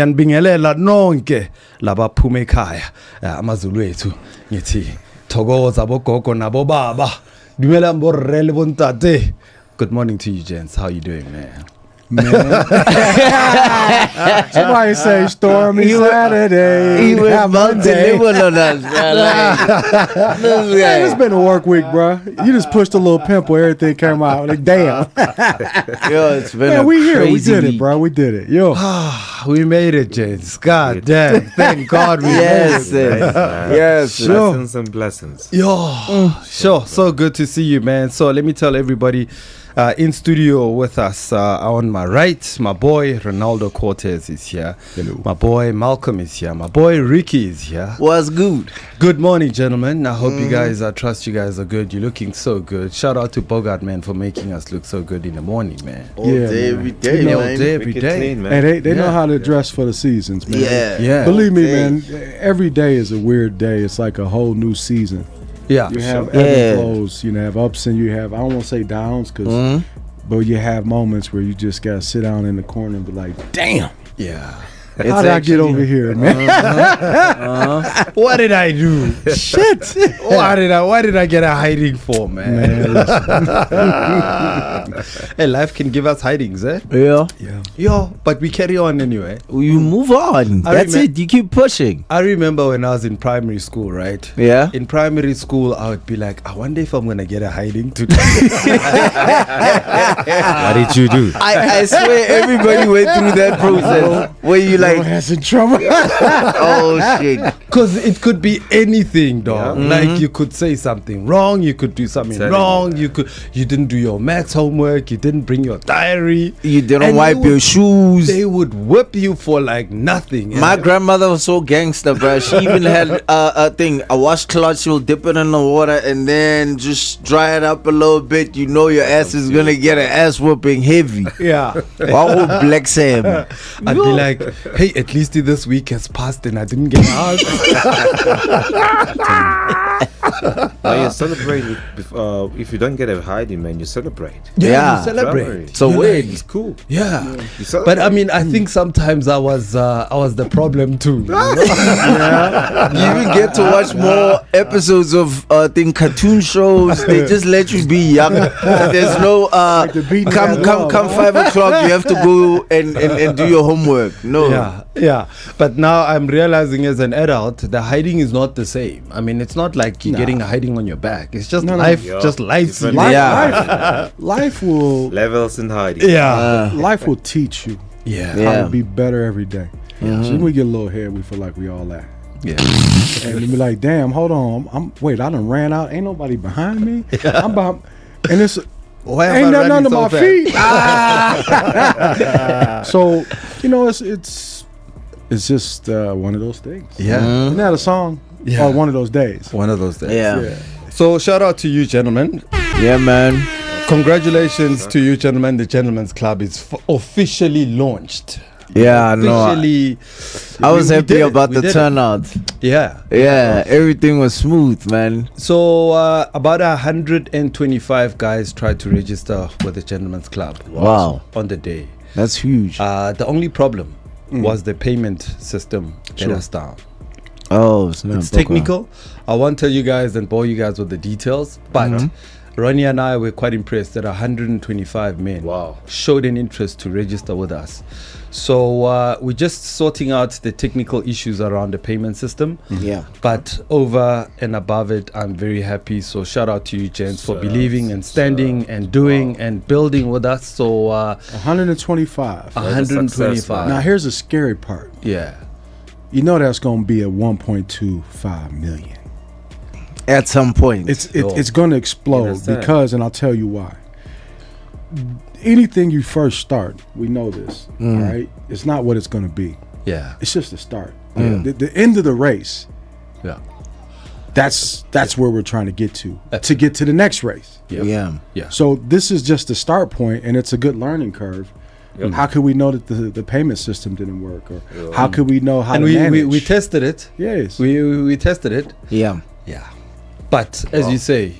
ngiyanibingelela nonke labaphume ekhaya amazulu ethu ngithi thokoza bogogo nabo baba dumela mborre le bontate. Good morning to you gents, how you doing, man? Somebody say stormy Saturday. He was about to live on us, bro. Man, it's been a work week, bro. You just pushed a little pimple, everything came out. Like, damn. Yo, it's been Man, we here. We did week. it, bro. We did it. Yo. We made it, gents. God damn. Thank God we made it. Yes. Blessings and blessings. Yo, sure. So good to see you, man. So let me tell everybody in studio with us on my right, my boy Ronaldo Cortez is here. Hello. My boy Malcolm is here. My boy Ricky is here. What's good? Good morning, gentlemen. I hope you guys, I trust you guys are good. You're looking so good. Shout out to Bogart, man, for making us look so good in the morning, man. All day, every day, You know, man. day, every Wicked day. clean, man. And they know how to dress for the seasons, man. Yeah. Believe me, Okay. man, every day is a weird day. It's like a whole new season. Yeah. You have Yeah. ebb and flows, you have ups and you have, I don't want to say downs, but you have moments where you just got to sit down in the corner and be like, damn, Yeah. how did I get over here, man? What did I do? Shit. Why did I get a hiding for, man? Hey, life can give us hidings, eh? Yeah. Yo, but we carry on anyway. You move on. That's it. You keep pushing. I remember when I was in primary school, right? Yeah. In primary school, I would be like, I wonder if I'm going to get a hiding today. What did you do? I swear everybody went through that process where you like, Has in trouble. oh shit. Because it could be anything, dog. Yeah. Like you could say something wrong, you could do something wrong, you didn't do your maths homework, you didn't bring your diary. You didn't And wipe your shoes. They would whip you for like nothing. My And- grandmother was so gangster, bro. She even had a washcloth. She'll dip it in the water and then just dry it up a little bit. You know your ass is gonna get an ass whooping heavy. Yeah. Wow, Black Sam. I'd be like, hey, at least this week has passed and I didn't get out. Now you celebrate if you don't get a hiding, man, you celebrate. Yeah. You celebrate. So You wait. It's cool. Yeah. You celebrate. But I mean, I think sometimes I was the problem too. You know? You even get to watch more episodes of cartoon shows. They just let you be young. There's no the beating come that love, 5 o'clock. You have to go and do your homework. No. Yeah. But now I'm realizing as an adult, the hiding is not the same. I mean, it's not like you're getting a hiding on your back. It's just life. Yeah. Just life. Different Life will levels in hiding. Yeah. life will teach you Yeah. Yeah. how to be better every day. So when we get a little ahead, we feel like we all that. Yeah. And we be like, damn, hold on. Wait, I done ran out. Ain't nobody behind me. I'm behind. And it's Why am ain't I nothing running under so my fast? feet. So, you know, it's just one of those things. Yeah. Isn't that a song? Yeah. Or one of those days. One of those days. Yeah. So shout out to you, gentlemen. Yeah, man. Congratulations to you, gentlemen. The Gentlemen's Club is officially launched. Yeah, no. Officially. I was we happy did it. about We the did it. turnout. Yeah. Yeah, everything was smooth, man. So about 125 guys tried to register with the Gentlemen's Club. Wow. On the day. That's huge. The only problem was the payment system let us down. Oh, It's technical. I won't tell you guys and bore you guys with the details, but Ronnie and I were quite impressed that 125 men showed an interest to register with us. So we're just sorting out the technical issues around the payment system. Yeah. But over and above it, I'm very happy. So shout out to you, gents, for believing and standing and doing and building with us. So 125. 125. Now, here's the scary part. Yeah. You know that's going to be at 1.25 million. At some point. It's going to explode Understand. because, and I'll tell you why. Anything you first start, we know this, all right? It's not what it's going to be. Yeah. It's just the start. The end of the race, Yeah. that's where we're trying to get to get to the next race. Yeah. Yeah. So this is just the start point, and it's a good learning curve. How could we know that the payment system didn't work, or how could we know how And to manage? we tested it. Yes. We tested it. Yeah. Yeah. But as you say,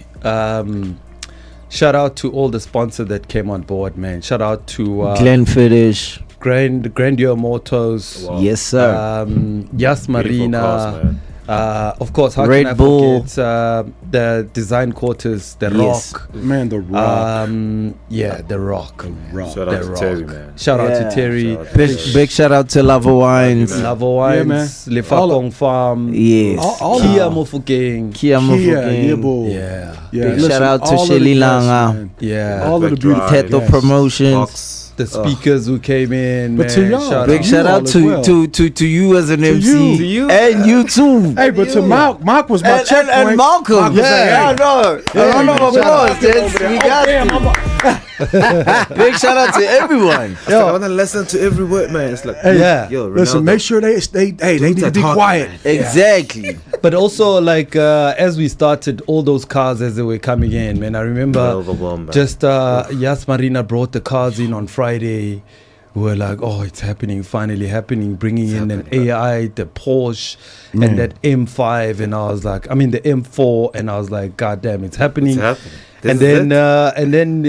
shout out to all the sponsors that came on board, man. Shout out to Glenfiddich. Grandeur Motors. Wow. Yes, sir. Yas Beautiful Marina. cars, man. Of course, how Red can I Bull. forget the Design Quarters, The Yes. Rock. Man, the Rock. The Rock. Rock. Shout The out to Rock. Terry, man. Shout out Yeah. to Terry. Shout out to Big shout out to Lava Wines. man. Lavo Wines, Yeah, man. Lefakong Farm, Yes. All Kia of Mofokeng. Kia Kia, Mofokeng. Yibble. Yeah. Yeah, Big listen, shout out to all of the Shelly guests, Langa. man. Yeah. All of the Black beautiful Drive, Teto guests. Promotions. Fox. The speakers who came in, But man. to y'all, Big you shout all out as to, well. to you as an MC. you. To you. And you too. Hey, but to Mark was my checkpoint. And Malcolm. Mark was like, yeah, hey, no. A round of applause, gents. We got you. Big shout out to everyone. I want to listen to every word, man. It's like, Hey, Yeah. yo, Ronaldo. listen, make sure they need to be talk, quiet. man. Exactly. But also, like, as we started, all those cars as they were coming in, man, I remember Overwhelmed, man. just Yas Marina brought the cars in on Friday. We were like, oh, it's happening, finally happening, bringing in an AI, the Porsche, and that M5. And I was like, I mean, the M4. And I was like, God damn, it's happening. It's happening. And then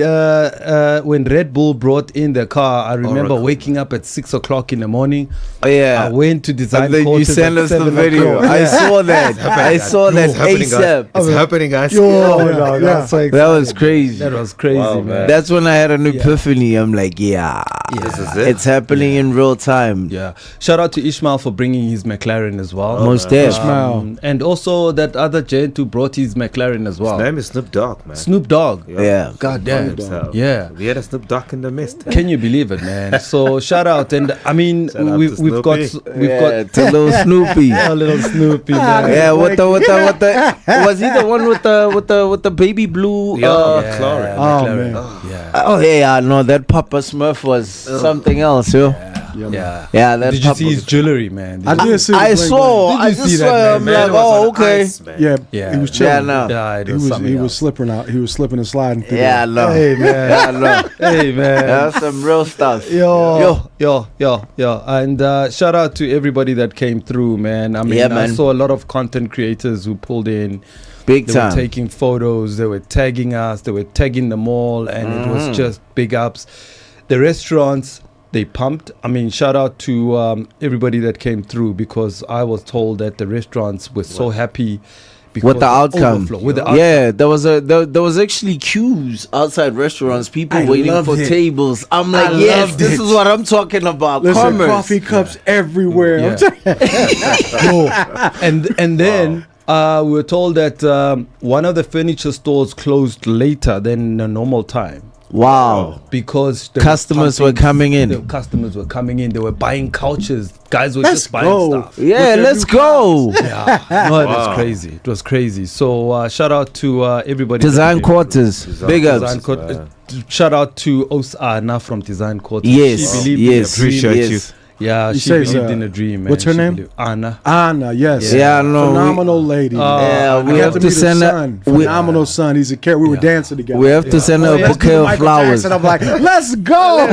when Red Bull brought in the car, I remember Oracle. waking up at 6 o'clock in the morning. Oh, yeah. I went to Design And then you Quarters sent at us the 7 video. o'clock. I saw that. I saw that It's happening, guys. ASAP. It's happening, guys. Yo, Yeah, no, yeah. that's so That was exciting. crazy. That was crazy, Wow, man. man. That's when I had an epiphany. I'm like, yeah, This is it. it's happening in real time. Yeah. Shout out to Ishmael for bringing his McLaren as well. Most man. deaf. Ishmael. And also that other gent who brought his McLaren as well. His name is Snoop Dogg, man. Snoop Dogg. Yeah. God damn. Himself. Yeah. We had a Snoop Dogg in the midst. Can you believe it, man? So shout out, and I mean Shout out we've to got Yeah, to little Snoopy. a little Snoopy, man. Yeah, what the was he the one with the baby blue? Yeah, Yeah, McLaren. McLaren. man. Yeah. Oh yeah, no, that Papa Smurf was something else, yo. Yeah. Yeah, that Did you Papa. see his jewelry, man? I did see the I bling saw. Did I you just see saw. that, I'm man? like, it was oh, on okay. ice, man. bling. Yeah, Yeah. he was Yeah, chilling. no. Yeah, it He was was something else. slipping out. He was slipping and sliding through. Yeah, no. Hey, man. Yeah, no. Hey, man. That's some real stuff. Yo. And shout out to everybody that came through, man. I mean, Yeah, I man. saw a lot of content creators who pulled in. Big They were time. taking photos, they were tagging us, they were tagging the mall, and it was just big ups. The restaurants, they pumped. I mean, shout out to everybody that came through, because I was told that the restaurants were so happy because With the of outcome. overflow, with the outcome. Yeah, there was actually queues outside restaurants, people I waiting loved for it. tables. I'm like, I yes, loved this it. is what I'm talking about. Listen, Commerce. coffee cups everywhere. Yeah. I'm telling you. And then we were told that one of the furniture stores closed later than the normal time. Wow. Because the Customers were coming in. The customers were coming in. They were buying couches. Guys were Let's just buying go. stuff. Yeah, With let's their new go. Yeah, no, it was Wow. crazy. It was crazy. So shout out to everybody. Design that came quarters. Design Big quarters. ups. through. Design shout out to Osana from Design Quarters. Yes, She believed yes, in a dream. Appreciate yes. Yeah, You she say it's, believed in a dream. Man. what's her She name? believed- Anna. Anna, yes. Yeah, I know. Phenomenal lady. Yeah, I we got have to to meet her send her. son. We, Phenomenal son. He's a cat. We were dancing together. we have to send her a Let's bouquet do of Michael flowers. Jackson. I'm like, let's go.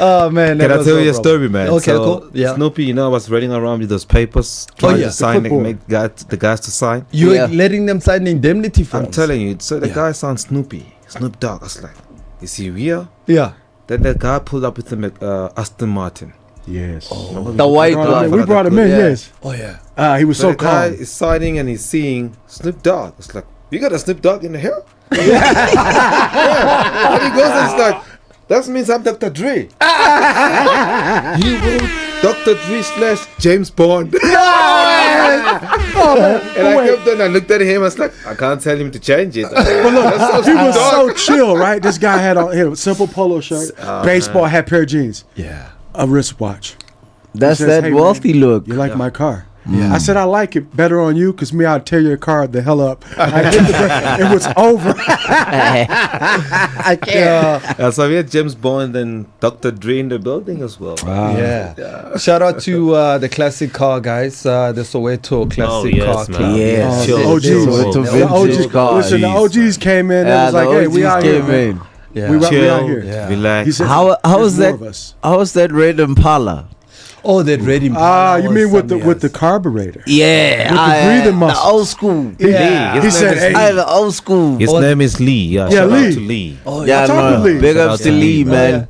Oh man, Can I tell you a story, man? Okay, So, cool. Yeah. Snoopy, I was running around with those papers, trying yeah, to sign the and clipboard. make the guys to sign. You're Yeah. letting them sign indemnity forms. I'm telling you, so the Yeah. guy sounds Snoopy, Snoop Dogg. I was like, is he real? Yeah. Then the guy pulled up with the Aston Martin. Yes. The white one. We brought him in, Yeah. yes. Oh yeah. He was So so the guy calm. is signing and he's seeing Snoop Dogg. It's like, you got a Snoop Dogg in the hair? Yeah. And he goes and it's like, that means I'm Dr. Dre. He wrote Dr. Dre / James Bond. And I kept on, I looked at him, I was like, I can't tell him to change it. But look, he was so chill, right? This guy had on a simple polo shirt, baseball hat, pair of jeans, Yeah. a wristwatch. That's He says, that "Hey, wealthy look. You like my car? Yeah. I said, I like it better on you because me, I'd tear your car the hell up. I hit the brake. It was over. I can't. So we had James Bond and Dr. Dre in the building as well. Yeah. Shout out to the classic car guys, the Soweto classic yes, car man. club. Yes. Chill, the OGs. chill, With the chill. vintage The OGs, cars. listen, the OGs came in. Yeah, and was like, the hey, we OGs out here. came man. in. Yeah. We out Chill, here. Yeah. relax. He said, How "There's was more that? of us." How was that red Impala? Oh, that red Impala. Ah, you was mean with some the years. carburetor? Yeah, With the breathing the muscles. old school. Yeah. He said, "Hey, The old school. His name is Lee. Yeah, Yeah, shout Lee. out to Lee. Oh, Yeah, talk no, with Lee. big Shout ups out to to Lee, Lee, man.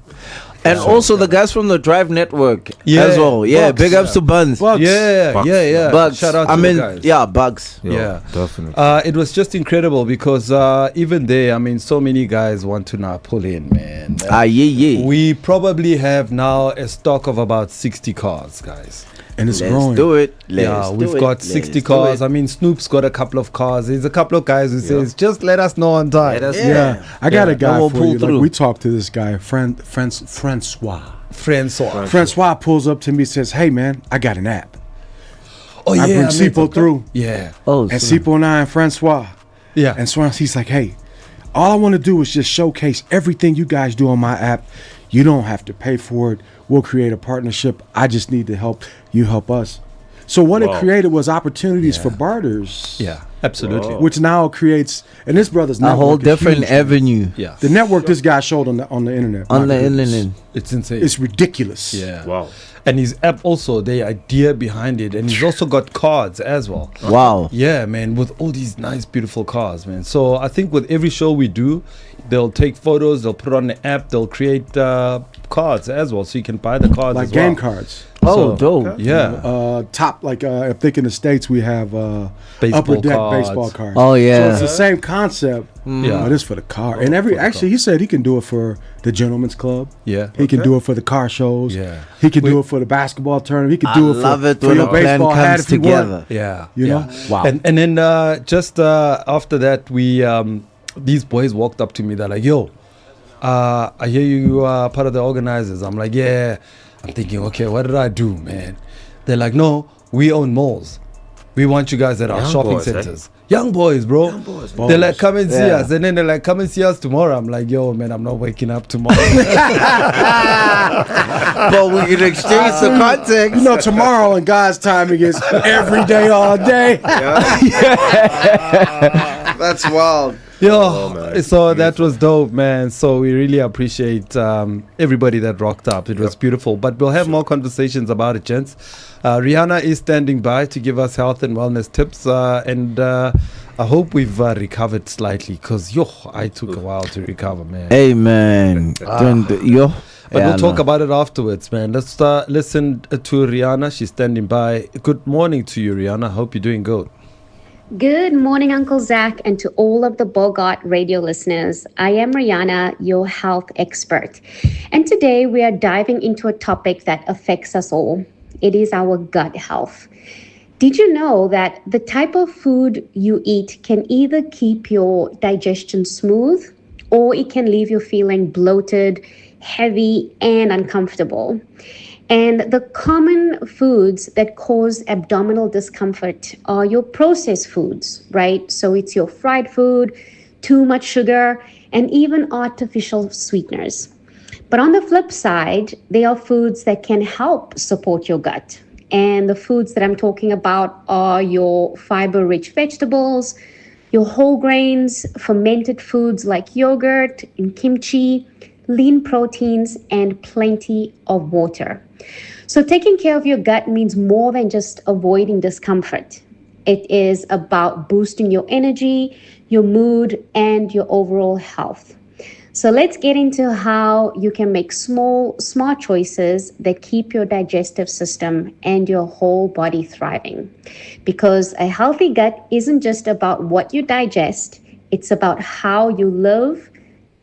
And also the guys from the Drive Network as well. Yeah, Bugs. big ups to Buns. Bugs. Yeah, Bugs. yeah. Bugs. Shout out to I the mean, guys. yeah, Bugs. Yeah. Definitely. It was just incredible because even there, I mean, so many guys want to now pull in, man. Yeah. We probably have now a stock of about 60 cars, guys. and it's Let's growing." do it. We've got 60 cars. I mean, Snoop's got a couple of cars. There's a couple of guys who says, just let us know on time. Let us Yeah, I got a guy we'll for pull you. through. Like we talked to this guy, Francois. Francois. Francois pulls up to me and says, "Hey man, I got an app. Oh, I bring met Sipo some through, Yeah. Oh, and so- Sipo and I and Francois." Yeah. And so he's like, "Hey, all I want to do is just showcase everything you guys do on my app. You don't have to pay for it. We'll create a partnership. I just need to help you help us." So what it created was opportunities for barters. Yeah, absolutely. Which now creates, and this brother's a whole network is different huge, man. avenue Yeah. The network this guy showed on the internet. on my the goodness. internet. It's insane. It's ridiculous. Yeah. Wow. And his app also, the idea behind it. And he's also got cards as well. Wow. Yeah, man, with all these nice, beautiful cars, man. So I think with every show we do, they'll take photos, they'll put it on the app, they'll create cards as well. So you can buy the cards Like as well. game cards. Oh, So, dope. Yeah. Top, like I think in the States we have Baseball upper deck cards. baseball cards. Oh, So yeah. it's the same concept. Yeah. But it's for the car. And actually he said he can do it for the Gentleman's Club. Yeah. He can do it for the car shows. Yeah. He can do it for the basketball tournament. He can I do it love for, it for when your a plan baseball hat comes if you want. together. Yeah. You yeah. know? Wow. And then just after that, we these boys walked up to me. They're like, "Yo, I hear you are part of the organizers." I'm like, "Yeah." I'm thinking, okay, what did I do, man? They're like, "No, we own malls. We want you guys at our Young shopping boys, eh? centers." Young boys, bro. They're like, "Come and see Yeah. us." And then they're like, "Come and see us tomorrow." I'm like, "Yo, man, I'm not waking up tomorrow." But we can exchange some context. You know, tomorrow in God's timing is every day, all day. That's wild. Yo, so that was dope, man. So we really appreciate everybody that rocked up. It was beautiful. But we'll have more conversations about it, gents. Rihanna is standing by to give us health and wellness tips. And I hope we've recovered slightly because, I took a while to recover, man. Hey, man. But But we'll talk about it afterwards, man. Let's listen to Rihanna. She's standing by. Good morning to you, Rihanna. Hope you're doing good. Good morning, Uncle Zach, and to all of the Bogart Radio listeners. I am Rihanna, your health expert. And today we are diving into a topic that affects us all. It is our gut health. Did you know that the type of food you eat can either keep your digestion smooth or it can leave you feeling bloated, heavy, and uncomfortable? And the common foods that cause abdominal discomfort are your processed foods, right? So it's your fried food, too much sugar, and even artificial sweeteners. But on the flip side, there are foods that can help support your gut. And the foods that I'm talking about are your fiber-rich vegetables, your whole grains, fermented foods like yogurt and kimchi, lean proteins, and plenty of water. So taking care of your gut means more than just avoiding discomfort. It is about boosting your energy, your mood, and your overall health. So let's get into how you can make small, smart choices that keep your digestive system and your whole body thriving. Because a healthy gut isn't just about what you digest, it's about how you live,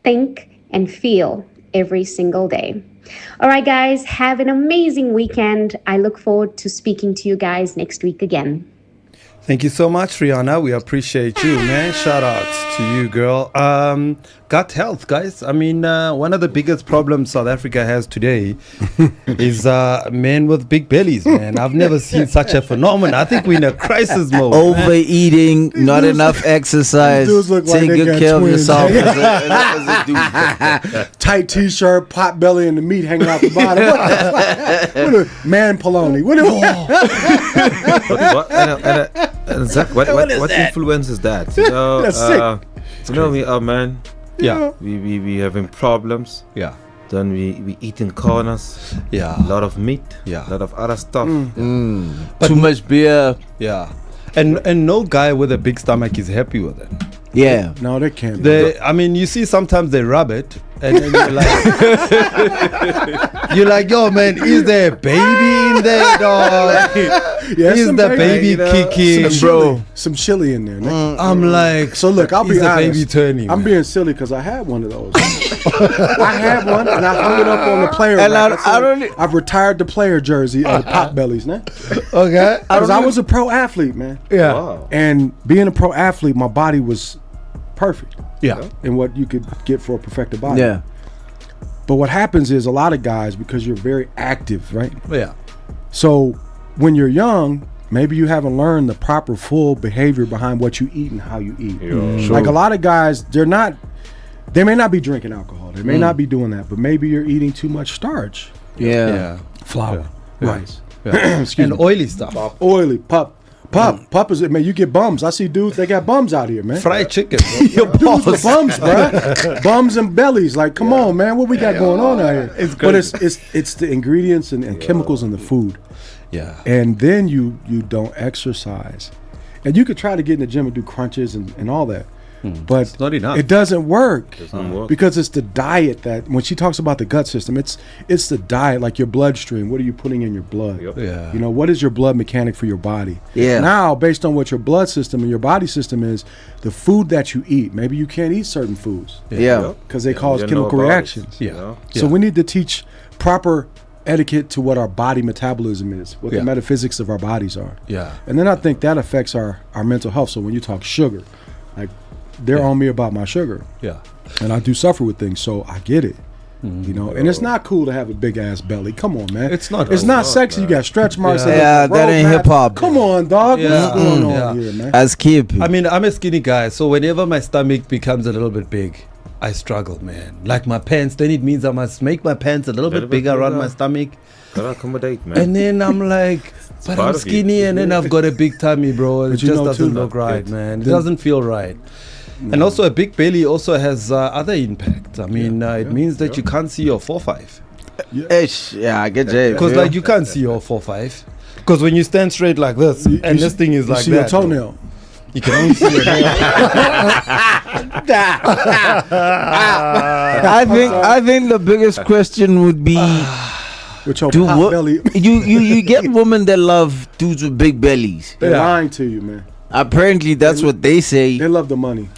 think, and feel every single day. All right, guys, have an amazing weekend. I look forward to speaking to you guys next week again. Thank you so much, Rihanna. We appreciate you, man. Shout out to you, girl. Gut health, guys. I mean, one of the biggest problems South Africa has today is men with big bellies, man. I've never seen such a phenomenon. I think we're in a crisis mode. Overeating, not enough exercise, dudes look like take they good got care of twins. yourself as a dude. Tight t-shirt, pot belly, and the meat hanging out the bottom. What a man polony. What And Zach, what influence is that? You know, That's sick. you know me, man. Yeah. We having problems. Yeah. Then we eat in corners. Yeah. A lot of meat. Yeah. A lot of other stuff. Too much beer. Yeah. And no guy with a big stomach is happy with it. Yeah. No, they can't. I mean, you see, sometimes they rub it, and then you're like, yo, man, is there a baby in there, dog? Yeah, Is some the baby, baby kicking, bro? Some chili in there. Man. I'm like, So look, I'll is be the honest. baby turning? I'm man? being silly because I had one of those. I had one, and I hung it up on the player. And rack. I don't. I've retired the player jersey of the pot bellies, man. Okay. Because I was a pro athlete, man. Yeah. Wow. And being a pro athlete, my body was perfect Yeah. in what you could get for a perfected body. Yeah. But what happens is a lot of guys, because you're very active, right? Yeah. So when you're young, maybe you haven't learned the proper full behavior behind what you eat and how you eat. Like a lot of guys, they may not be drinking alcohol. They may not be doing that, but maybe you're eating too much starch, Yeah. flour, rice, Yeah. excuse And me, oily stuff. oily, pup is it, man. You get bums. I see dudes, they got bums out here, man. Fried chicken. Dudes with bums, bruh. Bums and bellies. Like, come on, man. What we got going on out here? But it's the ingredients and chemicals in the food. Yeah. And then you don't exercise. And you could try to get in the gym and do crunches and all that. But It's not enough. it doesn't work. Doesn't work. Because it's the diet that, when she talks about the gut system, it's the diet, like your bloodstream. What are you putting in your blood? Yep. Yeah. You know, what is your blood mechanic for your body? Yeah. Now, based on what your blood system and your body system is, the food that you eat, maybe you can't eat certain foods Yeah. because they Yeah, cause we don't know chemical about it. reactions. Yeah. You know? So we need to teach proper etiquette to what our body metabolism is, what Yeah. the metaphysics of our bodies are. Yeah. And then I think that affects our mental health. So when you talk sugar, like they're on me about my sugar. Yeah. And I do suffer with things, so I get it. You know, and it's not cool to have a big ass belly. Come on, man. It's not. It's not sexy. You got stretch marks. Yeah. that Yeah, look that road ain't map. hip-hop. Come on, dog. Yeah. What's going on Yeah. here, man? As kid. I mean, I'm a skinny guy, so whenever my stomach becomes a little bit big, I struggle, man. Like my pants, then it means I must make my pants a little bit bigger around my stomach. Gotta accommodate, man. And then I'm like, but part I'm of you. skinny, and then I've got a big tummy, bro. It But you just know, doesn't too, look right, it- man. It doesn't feel right. And also, a big belly also has other impact. I mean, it means that you can't see your 4-5. Ish. Yeah, I get you. Because like you can't see your 4-5. Because when you stand straight like this, and this thing is You like see that, your toenail. you can only see your nail. I think the biggest question would be With your do pot what belly. you get women that love dudes with big bellies. They're Yeah. lying to you, man. Apparently that's what they say. They love the money.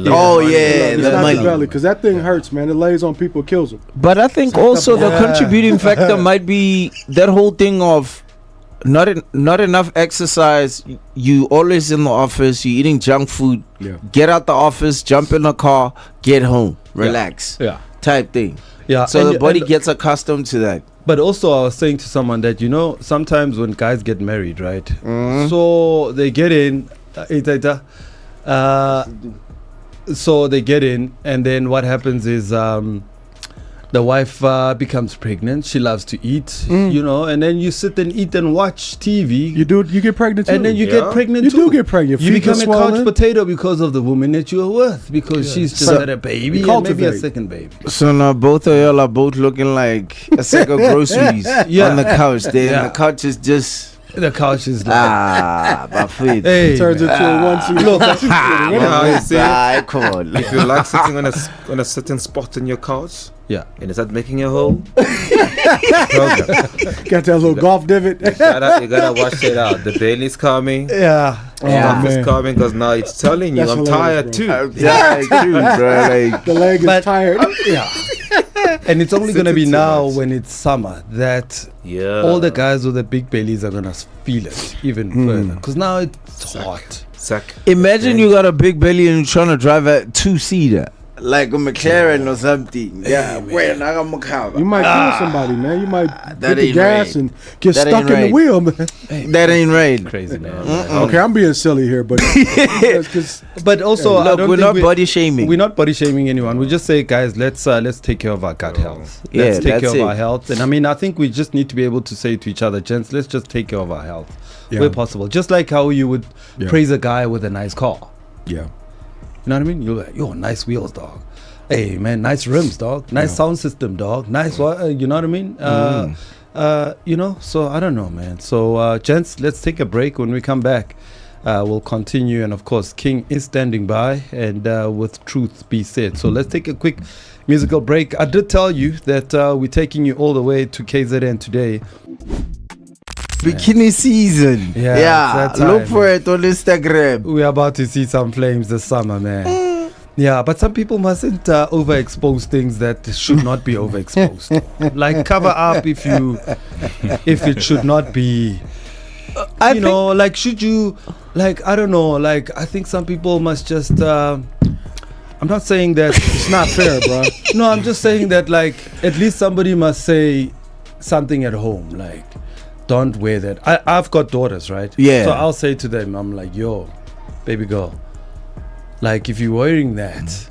Oh yeah, It's the not money. the belly, because that thing hurts, man. It lays on people, kills them. But I think also the contributing factor might be that whole thing of not enough exercise. You always in the office. You eating junk food. Yeah. Get out the office, jump in the car, get home, relax, Yeah. type thing. Yeah. So and- the body and- gets accustomed to that. But also, I was saying to someone that, you know, sometimes when guys get married, right? So they get in, so they get in, and then what happens is the wife becomes pregnant. She loves to eat, you know, and then you sit and eat and watch TV. You get pregnant too. and then you Yeah. get pregnant You too. do get pregnant. You Feet become get a couch swollen. potato because of the woman that you are with, because she's just So- had a baby You and maybe a cultivate. second baby. So now both of y'all are both looking like a sack of groceries Yeah. on the couch. There, Yeah. and the couch is just The couch is like, my feet. hey, Turns man. into a one-seat. Look, Yeah, you see, Come on. if you like sitting on a certain spot in your couch, yeah. and is that making a hole? Got that little golf divot. You gotta watch it out. The belly's coming. Yeah. Oh, Stuff is man. coming because now it's telling you That's I'm hilarious, tired bro. too. Yeah, true, bro. Like, The leg is But- tired. Yeah. And it's only going to be Sensitive now much. when it's summer that Yeah. all the guys with the big bellies are going to feel it even further. Because now it's hot. Sack. imagine you got a big belly and you're trying to drive a two-seater. Like a McLaren or something. Yeah, where I got my car. You might kill somebody, man. You might hit that the ain't gas right. and get That stuck ain't in the right. wheel, man. That ain't right. Crazy, man. Okay, I'm being silly here, but because But also, I Look, don't we're think not body shaming. We're not body shaming anyone. We just say, guys, let's take care of our gut health. Yeah, Let's take that's care of it. our health. And I mean, I think we just need to be able to say to each other, gents, let's just take care of our health Yeah. where possible. Just like how you would Yeah. praise a guy with a nice car. yeah, You know what I mean? You're like, yo, nice wheels, dog. Hey man, nice rims, dog. Nice sound system, dog. Nice, you know what I mean? So I don't know, man. So, gents, let's take a break. When we come back, we'll continue. And of course, King is standing by, and with truth be said. So let's take a quick musical break. I did tell you that we're taking you all the way to KZN today. Bikini season. Yeah, Yeah. it's that Look time, for it on Instagram. We're about to see some flames this summer, man. Yeah, but some people mustn't overexpose things that should not be overexposed. Like cover up if it should not be. Should you, I don't know, I think some people must just. I'm not saying that It's not fair, bro. No, I'm just saying that at least somebody must say something at home, don't wear that. I've got daughters, right? Yeah. So I'll say to them, I'm like, yo, baby girl. If you're wearing that,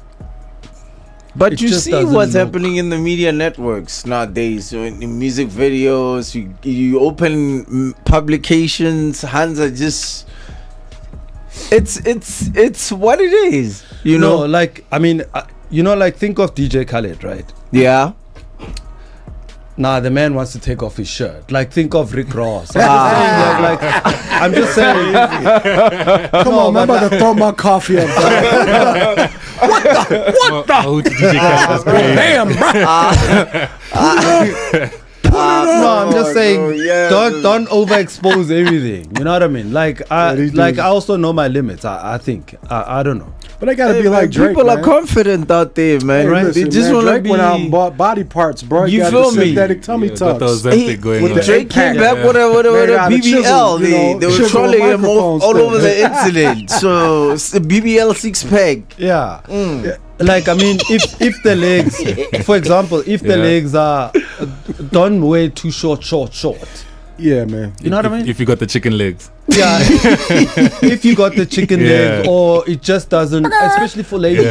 But it you just see doesn't what's look- happening in the media networks nowadays. So in music videos, you open publications, hands are just. It's what it is. You know. Think of DJ Khaled, right? Yeah. Nah, the man wants to take off his shirt. Think of Rick Ross. I'm just saying. Come on, man, I'm about to throw my coffee up. Bro. What the? DJ Khaled, that's crazy. Damn, bro. No, I'm just saying. no, yeah, don't overexpose everything. You know what I mean? these dudes- I also know my limits. I think. I don't know. But they gotta Hey, be man, like Drake, people man. are confident out there, man. Hey, Right? listen, They just man, want to Drake be. went out and bought body parts, bro. You He got feel the me? synthetic tummy Yeah, got tucks. those Ozempic going on. Drake came Yeah. back with a Made out of BBL. chisel, They were chisel trolling him microphone all over stand. the internet. So it's a BBL 6-pack. Yeah. If the legs, for example, if the legs are, don't wear too short. Yeah, man. You know what I mean? If you got the chicken legs. Yeah. If you got the chicken leg, Yeah. or it just doesn't, especially for ladies.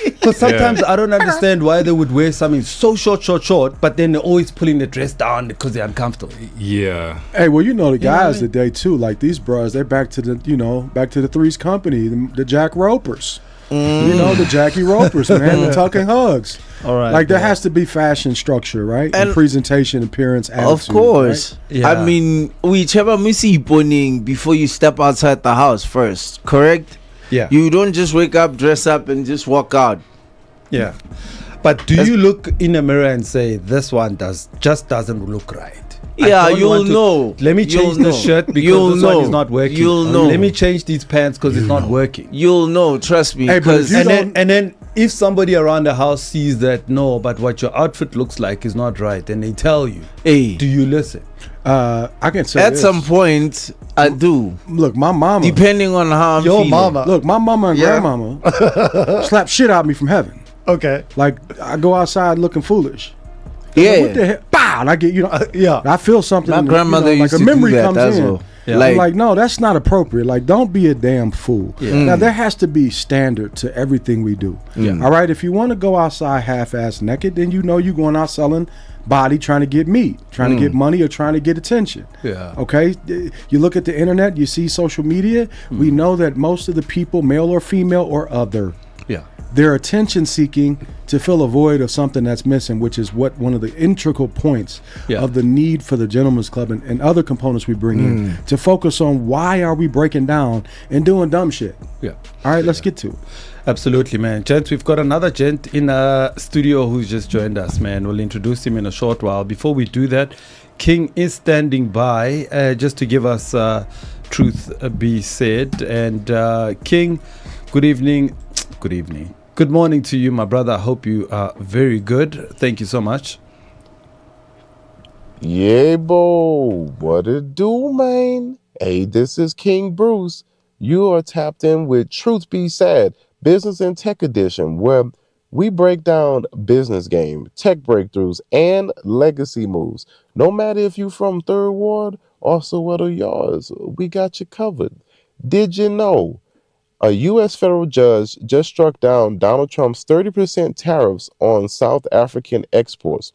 Because sometimes I don't understand why they would wear something so short, but then they're always pulling the dress down because they're uncomfortable. Yeah. Hey, well, you know the guys Yeah. today too. Like these bros, they're back to the Threes Company, the Jack Ropers. You know, the Jackie Ropers, man, the tucking hugs. All right. Like there has to be fashion structure, right? And And- presentation, appearance, attitude. Of course. right? Yeah. I mean, whichever missy boning before you step outside the house first, correct? Yeah. You don't just wake up, dress up, and just walk out. Yeah. But do you look in a mirror and say, this one doesn't look right? I Yeah, don't you'll want to- know. Let me You'll change the know. shirt because You'll this one know. is not working. You'll know. Let me change these pants because it's not working. You'll know, trust me. Hey, but if 'cause- you And then if somebody around the house sees that, no, but what your outfit looks like is not right, and they tell you, hey, do you listen? I can say at this. some point, I do. Look, my mama. Depending on how I'm Your feeling. mama. Look, my mama and Yeah. grandmama slap shit out of me from heaven. Okay. Like I go outside looking foolish. What the Yeah. hell? Bow! And I get Yeah. I feel something. My grandmother like used a to memory do that comes as in. well. Yeah. I'm like, no, that's not appropriate. Like, don't be a damn fool. Yeah. Now there has to be standard to everything we do. Yeah. All right. If you want to go outside half-ass naked, then you know you're going out selling body, trying to get meat, trying to get money, or trying to get attention. Yeah. Okay. You look at the internet, you see social media. We know that most of the people, male or female or other, Yeah. they're attention seeking to fill a void of something that's missing, which is what one of the integral points Yeah. of the need for the gentleman's club and other components we bring in to focus on why are we breaking down and doing dumb shit. Yeah. All right, let's get to it. Absolutely, man. Gents, we've got another gent in studio who's just joined us, man. We'll introduce him in a short while. Before we do that, King is standing by just to give us truth be said. And King, good evening. Good evening. Good morning to you, my brother. I hope you are very good. Thank you so much. Yeah, bo, what it do, man? Hey, this is King Bruce. You are tapped in with Truth Be Said, Business and Tech Edition, where we break down business game, tech breakthroughs, and legacy moves. No matter if you from Third Ward or Soweto Yards, we got you covered. Did you know? A U.S. federal judge just struck down Donald Trump's 30% tariffs on South African exports.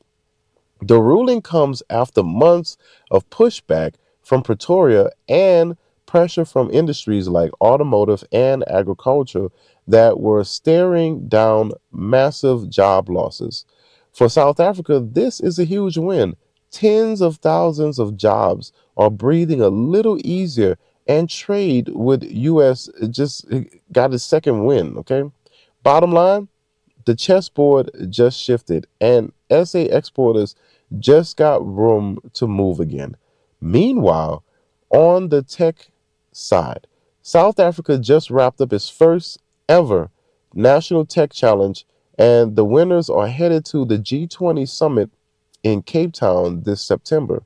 The ruling comes after months of pushback from Pretoria and pressure from industries like automotive and agriculture that were staring down massive job losses. For South Africa, this is a huge win. Tens of thousands of jobs are breathing a little easier, and trade with US just got a second win, okay? Bottom line, the chessboard just shifted, and SA exporters just got room to move again. Meanwhile, on the tech side, South Africa just wrapped up its first ever National Tech Challenge, and the winners are headed to the G20 Summit in Cape Town this September.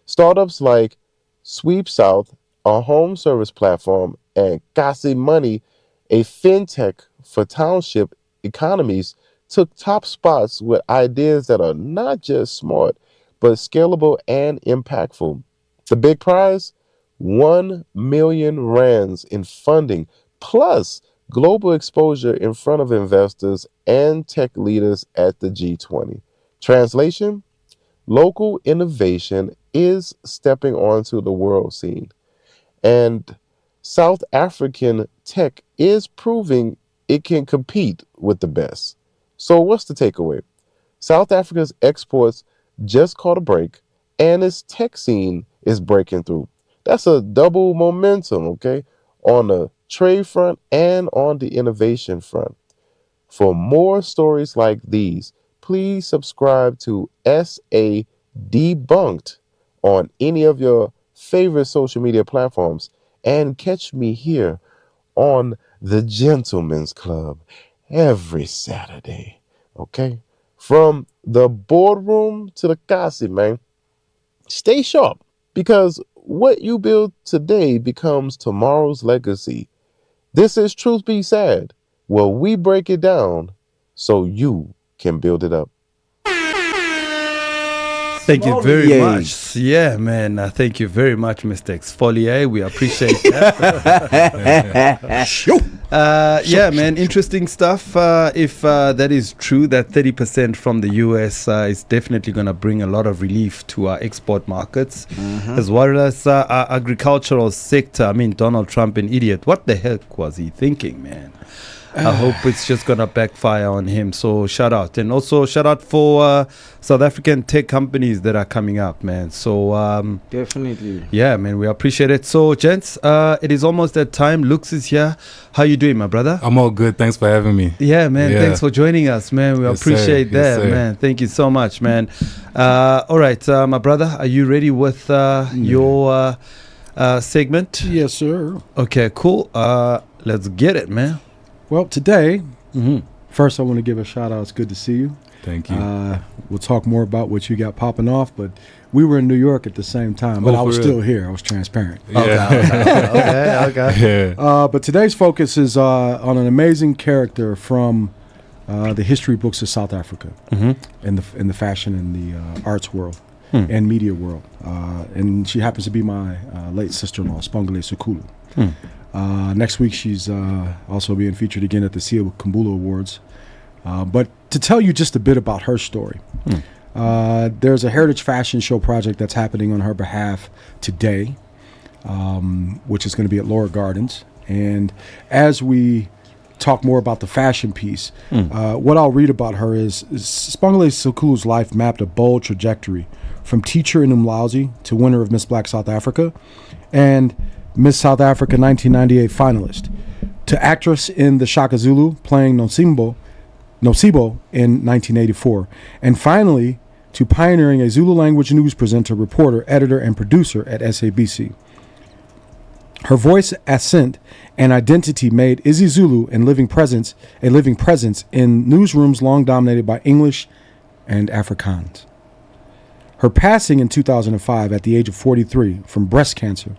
Startups like Sweep South, a home service platform, and Kasi Money, a fintech for township economies, took top spots with ideas that are not just smart, but scalable and impactful. The big prize? 1 million rands in funding, plus global exposure in front of investors and tech leaders at the G20. Translation? Local innovation is stepping onto the world scene, and South African tech is proving it can compete with the best. So, what's the takeaway? South Africa's exports just caught a break, and its tech scene is breaking through. That's a double momentum, okay, on the trade front and on the innovation front. For more stories like these, please subscribe to SA Debunked on any of your favorite social media platforms, and catch me here on the Gentlemen's Club every Saturday. Okay? From the boardroom to the Kasi, man. Stay sharp, because what you build today becomes tomorrow's legacy. This is Truth Be Said, where we break it down so you can build it up. Thank you very much. Yeah, man. Thank you very much, Mr. Exfolier. We appreciate that. Yeah, man. Interesting stuff. If that is true, that 30% from the US is definitely going to bring a lot of relief to our export markets, as well as our agricultural sector. I mean, Donald Trump, an idiot. What the heck was he thinking, man? I hope it's just going to backfire on him. So shout out. And also shout out for South African tech companies that are coming up, man. So definitely. Yeah, man, we appreciate it. So gents, it is almost that time. Lux is here. How you doing, my brother? I'm all good. Thanks for having me. Yeah, man. Yeah. Thanks for joining us, man. We appreciate that, man. Thank you so much, man. All right, my brother, are you ready with your segment? Yes, sir. Okay, cool. Let's get it, man. Well, today, first I want to give a shout out. It's good to see you. Thank you. We'll talk more about what you got popping off, but we were in New York at the same time, but I was still here. I was transparent. Yeah. Okay. Yeah. But today's focus is on an amazing character from the history books of South Africa, in the fashion and the arts world and media world. And she happens to be my late sister-in-law, Spongile Sekulu. Next week, she's also being featured again at the Sia Kumbula Awards. But to tell you just a bit about her story, there's a heritage fashion show project that's happening on her behalf today, which is going to be at Laura Gardens. And as we talk more about the fashion piece, what I'll read about her is Spongile Sekulu's life mapped a bold trajectory from teacher in Umlauzi to winner of Miss Black South Africa and Miss South Africa 1998 finalist, to actress in the Shaka Zulu playing Nosibo in 1984, and finally to pioneering a Zulu language news presenter, reporter, editor, and producer at SABC. Her voice, accent, and identity made Izzy Zulu a living presence in newsrooms long dominated by English and Afrikaans. Her passing in 2005 at the age of 43 from breast cancer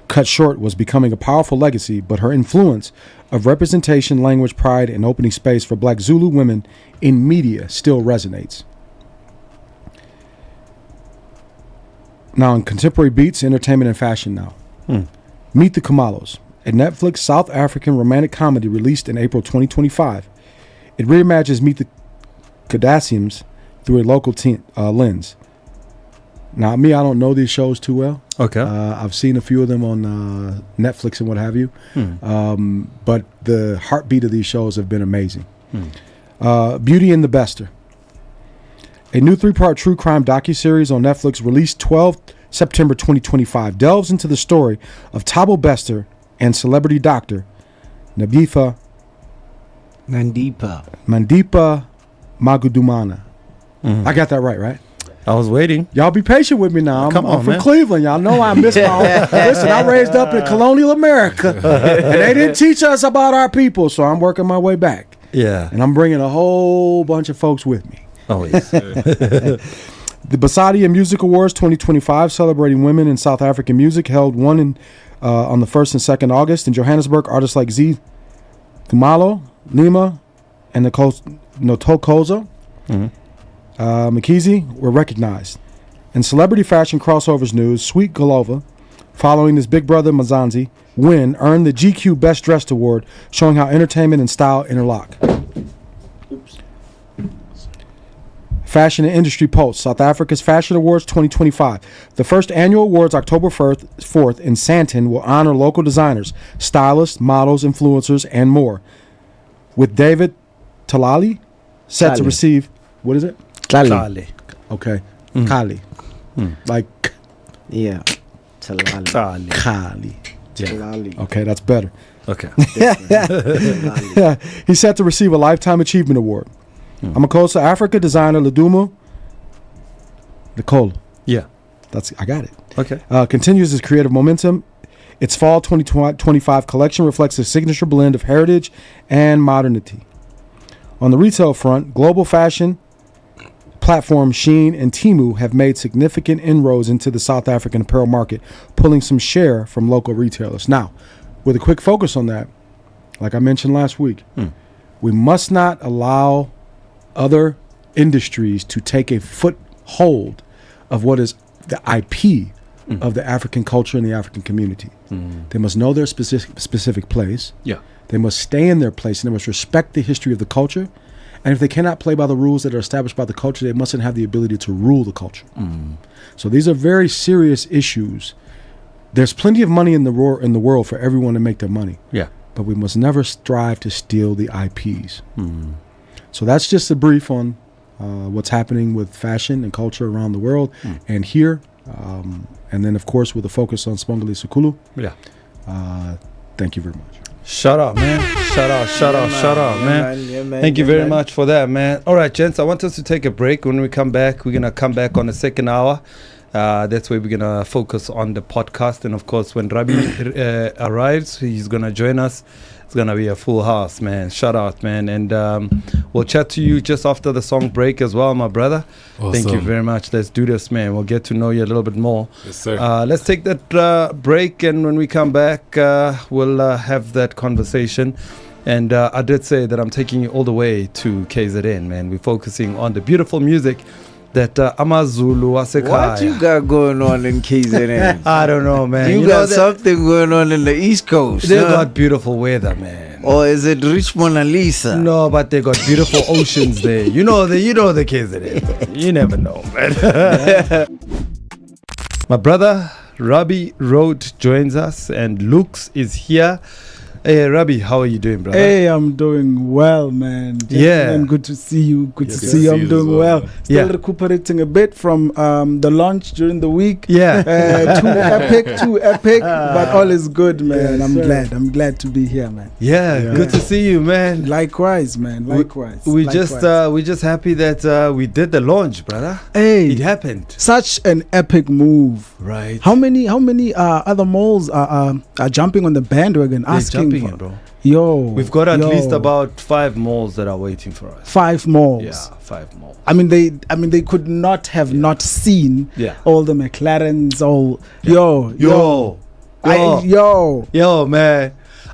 cut short was becoming a powerful legacy, but her influence of representation, language, pride, and opening space for Black Zulu women in media still resonates. Now, in contemporary beats, entertainment, and fashion now. Meet the Kamalos, a Netflix South African romantic comedy released in April 2025. It reimagines Meet the Kardashians through a local lens. Now, me, I don't know these shows too well. Okay. I've seen a few of them on Netflix and what have you. But the heartbeat of these shows have been amazing. Beauty and the Bester. A new 3-part true crime docuseries on Netflix released 12 September 2025 delves into the story of Thabo Bester and celebrity doctor Mandipa Magudumana. I got that right? I was waiting. Y'all be patient with me now. I'm from man. Cleveland. Y'all know I miss my own. Listen, I raised up in colonial America, and they didn't teach us about our people, so I'm working my way back. Yeah. And I'm bringing a whole bunch of folks with me. Oh, yes. The Basadia Music Awards 2025, celebrating women in South African music, held one on the 1st and 2nd August in Johannesburg. Artists like Z, Kumalo, Nima, and Notokozo Mkizi were recognized. In celebrity fashion crossovers news, Sweet Golova, following his big brother Mazanzi win, earned the GQ Best Dressed Award, showing how entertainment and style interlock. Fashion and Industry Pulse, South Africa's Fashion Awards 2025. The first annual awards, October 4th in Sandton, will honor local designers, stylists, models, influencers, and more. With David Talali set to receive, what is it? Kali. Okay. Kali. Like, Yeah. Talali. Kali. Kali. Talali. Okay, that's better. Okay. He's set to receive a Lifetime Achievement Award. Amakosa Africa designer Laduma Nicole. Yeah. I got it. Okay. Continues his creative momentum. Its fall 2025 collection reflects a signature blend of heritage and modernity. On the retail front, global fashion platforms Shein and Temu have made significant inroads into the South African apparel market, pulling some share from local retailers. Now, with a quick focus on that, like I mentioned last week, we must not allow other industries to take a foothold of what is the IP of the African culture and the African community. They must know their specific place. Yeah. They must stay in their place, and they must respect the history of the culture. And if they cannot play by the rules that are established by the culture, they mustn't have the ability to rule the culture. So these are very serious issues. There's plenty of money in the world for everyone to make their money. Yeah. But we must never strive to steal the IPs. So that's just a brief on what's happening with fashion and culture around the world and here. And then, of course, with a focus on Spongali Sukulu. Yeah. Thank you very much. Shout out, man. Shout out, man. Thank you very much for that, man. All right, gents, I want us to take a break. When we come back, we're going to come back on the second hour. That's where we're going to focus on the podcast. And, of course, when Rabi arrives, he's going to join us. It's going to be a full house, man. Shout out, man. And we'll chat to you just after the song break as well, my brother. Awesome. Thank you very much. Let's do this, man. We'll get to know you a little bit more. Yes, sir. Let's take that break, and when we come back, we'll have that conversation. And I did say that I'm taking you all the way to KZN, man. We're focusing on the beautiful music that Amazulu Asekhaya. What you got going on in KZN? I don't know, man. You got something going on in the East Coast. They got beautiful weather, man. Or is it Rich Mona Lisa? No, but they got beautiful oceans there. You know the KZN. You never know, man. My brother Rabi Road joins us, and Lux is here. Hey, Rabi, how are you doing, brother? Hey, I'm doing well, man. Yeah. And good to see you. Good Yes, to good see to you. see I'm you doing as well, well. man. Still Yeah. recuperating a bit from the launch during the week. Yeah. Too epic, but all is good, man. Yes, I'm glad to be here, man. Yeah, good to see you, man. Likewise, man. Likewise. We're Likewise. just happy that we did the launch, brother. Hey, It happened. such an epic move. Right. How many other malls are jumping on the bandwagon, They're asking jumping for? in, bro. Yo, We've got at yo, least about 5 malls that are waiting for us. 5 malls. Yeah, 5 malls. I mean, they could not have not seen Yeah. all the McLarens. All Yo, yo, man.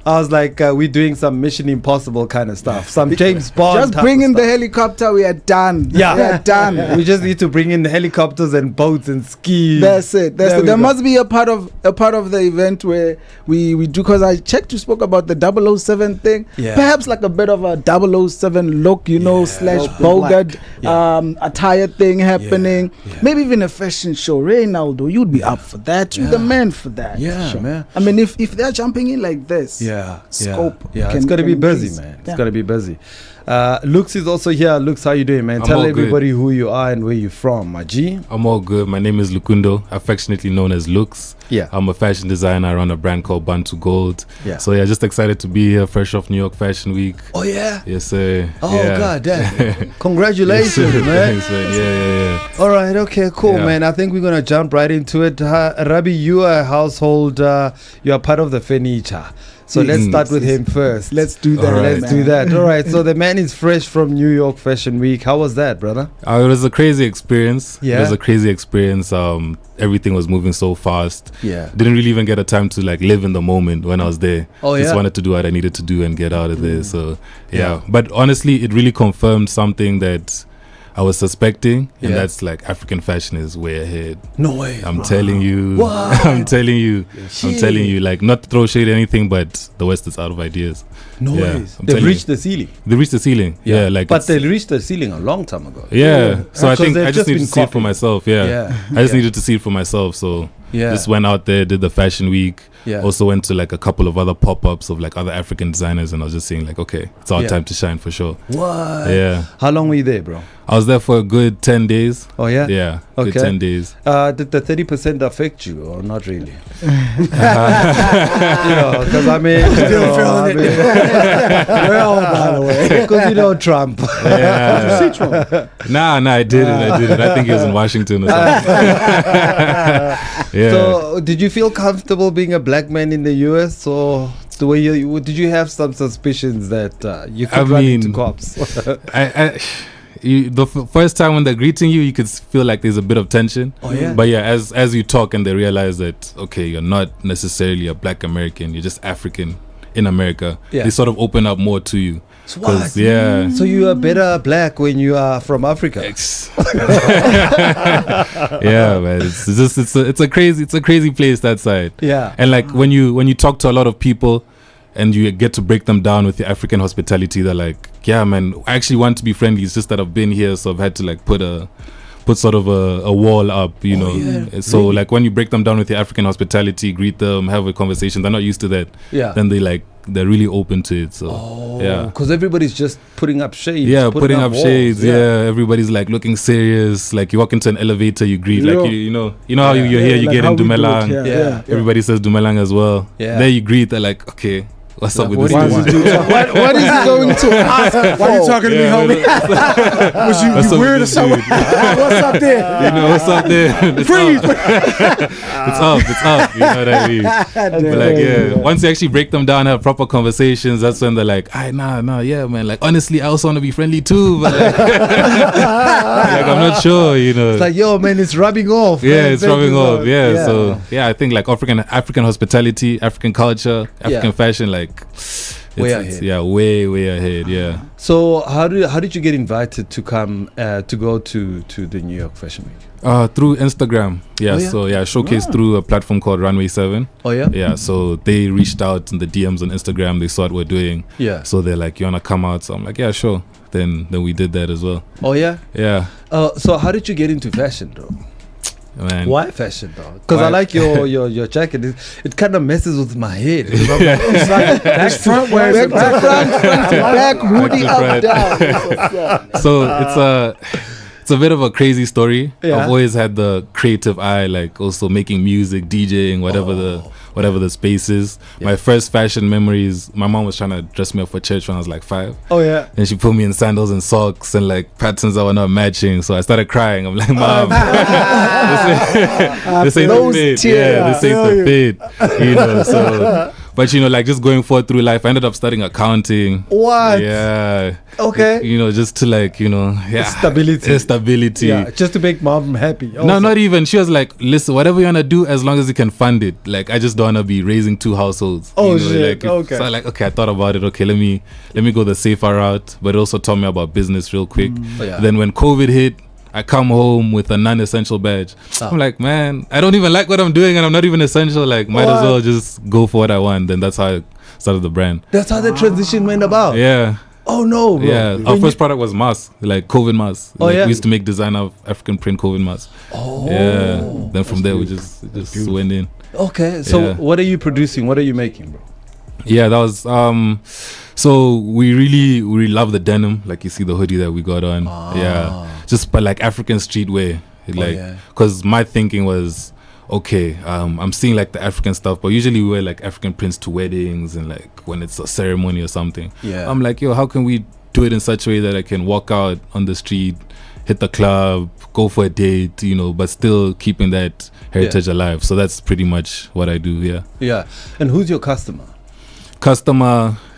I was like, we're doing some Mission Impossible kind of stuff, some James Bond. Just type bring of in the stuff. helicopter. We are done. Yeah. We are done. We just need to bring in helicopters and boats and skis. That's it. There we There go. must be a part of the event where we do, because I checked, you spoke about the 007 thing. Yeah. Perhaps like a bit of a 007 look, you know, slash Bogart attire thing happening. Yeah. Maybe even a fashion show. Ronaldo, you'd be up for that. You're the man for that. Yeah, man. I mean, if they're jumping in like this, Yeah, scope. Yeah, can- it's gonna be can busy, increase. man. It's Yeah. gonna be busy. Lux is also here. Lux, how you doing, man? I'm Tell all good. everybody who you are and where you're from, my G. I'm all good. My name is Lukundo, affectionately known as Lux. Yeah. I'm a fashion designer. I run a brand called Bantu Gold. Yeah. So yeah, just excited to be here, fresh off New York Fashion Week. Oh yeah. Yes, sir. Oh yeah. god damn. Congratulations, Yes, sir. man. Thanks, man. Yeah. All right, okay, cool, Yeah. man. I think we're gonna jump right into it. Rabi, you are a household. You are part of the furniture. So let's start with him first. Let's do that. All right. Let's do that. All right. So the man is fresh from New York Fashion Week. How was that, brother? It was a crazy experience. Yeah. It was a crazy experience. Everything was moving so fast. Yeah. Didn't really even get a time to like live in the moment when I was there. Oh, Just yeah? wanted to do what I needed to do and get out of there. So yeah. But honestly, it really confirmed something that I was suspecting, and Yeah. that's like African fashion is way ahead. No way. I'm telling you. What? I'm telling you. I'm telling you. Like, not to throw shade or anything, but the West is out of ideas. No Yeah, way. I'm They've telling reached you. the ceiling. They reached the ceiling. Yeah, like. but it's- they reached the ceiling a long time ago. yeah. So I Because think they've I just need to been see it for copying. myself. Yeah. Yeah. I just needed to see it for myself. So Yeah. just went out there, did the fashion week. Yeah. Also went to like a couple of other pop-ups of like other African designers, and I was just saying like, okay, it's our Yeah. time to shine for sure. What? Yeah. How long were you there, bro? I was there for a good 10 days. Oh yeah. Yeah. Good Okay. 10 days. Did the 30% affect you or not really? Because I mean, Well, by the way. because you know Trump. Yeah. Nah, I didn't. I think he was in Washington or something. Yeah. So, did you feel comfortable being a black man in the US, or the way did you have some suspicions that you could run into cops? First time when they're greeting you, you could feel like there's a bit of tension. Oh, yeah? But yeah, as you talk and they realize that, okay, you're not necessarily a black American, you're just African in America. Yeah. They sort of open up more to you. What? Yeah. So you are better black when you are from Africa. Yeah, man. It's a crazy place, that side. Yeah. And like when you talk to a lot of people and you get to break them down with your African hospitality, they're like, yeah, man, I actually want to be friendly. It's just that I've been here, so I've had to like put sort of a wall up, you know. yeah. So like when you break them down with your African hospitality, greet them, have a conversation, they're not used to that. Yeah. Then they're really open to it. So yeah. Because everybody's just putting up shades. Yeah, putting up walls. shades. Yeah. Everybody's like looking serious. Like you walk into an elevator, you greet. Yeah. Like you know how you're here, you like get how in we do it, Dumelang. Yeah. Everybody says Dumelang as well. Yeah. There you greet. They're like, okay, what's up with what this do you dude? want? What is he going to ask for? Why are you talking to me, homie? Was you What's up weird or with this something? dude? What's up there? You know what's up there? It's up. It's up. You know what I mean? But like, yeah, once you actually break them down, have proper conversations, that's when they're like, nah, yeah, man. Like, honestly, I also want to be friendly too, but like, I'm not sure, you know. It's like, yo, man, it's rubbing off. Yeah, man. it's rubbing off. Yeah, Yeah. so yeah, I think like African hospitality, African culture, African fashion, like Way it's ahead. yeah, way ahead. Yeah. So how did you get invited to come to go to the New York Fashion Week? Through Instagram. Yeah, Oh, yeah? so yeah, showcased through a platform called Runway 7. Oh yeah. Yeah, so they reached out in the DMs on Instagram. They saw what we're doing. Yeah. So they're like, "You wanna come out?" So I'm like, "Yeah, sure." Then we did that as well. Oh yeah. Yeah, So how did you get into fashion, though? man. Why fashion, though? Because I Why? like your jacket. It kind of messes with my head. I'm like, it's like back front way, Back to front to back, hoodie to up, front. down. So it's a bit of a crazy story. Yeah. I've always had the creative eye, like also making music, DJing, whatever the space is. My first fashion memories, my mom was trying to dress me up for church when I was like 5. Oh yeah. And she put me in sandals and socks and like patterns that were not matching. So I started crying. I'm like, Mom, this ain't the Those fit. tears. Yeah, this ain't the fit. You know, so But like just going forward through life, I ended up studying accounting. What? Yeah. Okay. Just to stability. Stability. Yeah, just to make mom happy. Also. No, not even. She was like, listen, whatever you want to do, as long as you can fund it. Like, I just don't want to be raising 2 households. Oh, shit. Okay. So I thought about it. Okay, let me go the safer route. But it also taught me about business real quick. Then when COVID hit, I come home with a non-essential badge. I'm like, man, I don't even like what I'm doing and I'm not even essential. Like, might as well just go for what I want. Then that's how I started the brand. That's how the transition went about. Yeah. Oh no, bro. Yeah. Our first product was masks, like COVID masks. Oh, yeah. We used to make designer African print COVID masks. Oh. Yeah. Then from there we just went in. Okay. So what are you producing? What are you making, bro? Yeah, that was so we really love the denim, like you see the hoodie that we got on. Yeah, just but like African streetwear, because my thinking was, okay, I'm seeing like the African stuff, but usually we wear like African prints to weddings and like when it's a ceremony or something. Yeah, I'm like, yo, how can we do it in such a way that I can walk out on the street, hit the club, go for a date, but still keeping that heritage alive. So that's pretty much what I do. Yeah. And who's your customer?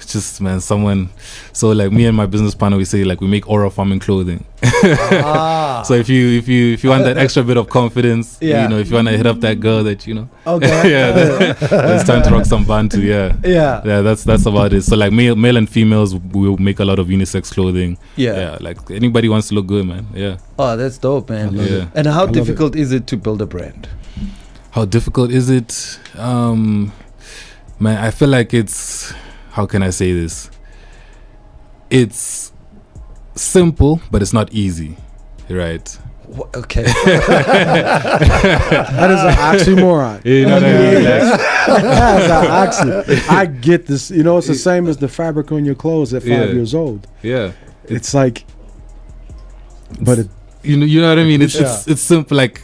Just someone. So like me and my business partner, we say like we make aura farming clothing. So if you want that extra bit of confidence, if you want to hit up that girl that okay, it's time to rock some bantu. That's about it. So like male and females, we'll make a lot of unisex clothing. Like anybody wants to look good, man. Oh, that's dope, man. And how difficult is it to build a brand? How difficult is it? Man, I feel like it's, how can I say this? It's simple, but it's not easy, right? Okay. That is an oxymoron. You know what I mean? That's an oxy. I get this. It's the same as the fabric on your clothes at 5 years old. Yeah. It's like, but you know what I mean? It's simple. Like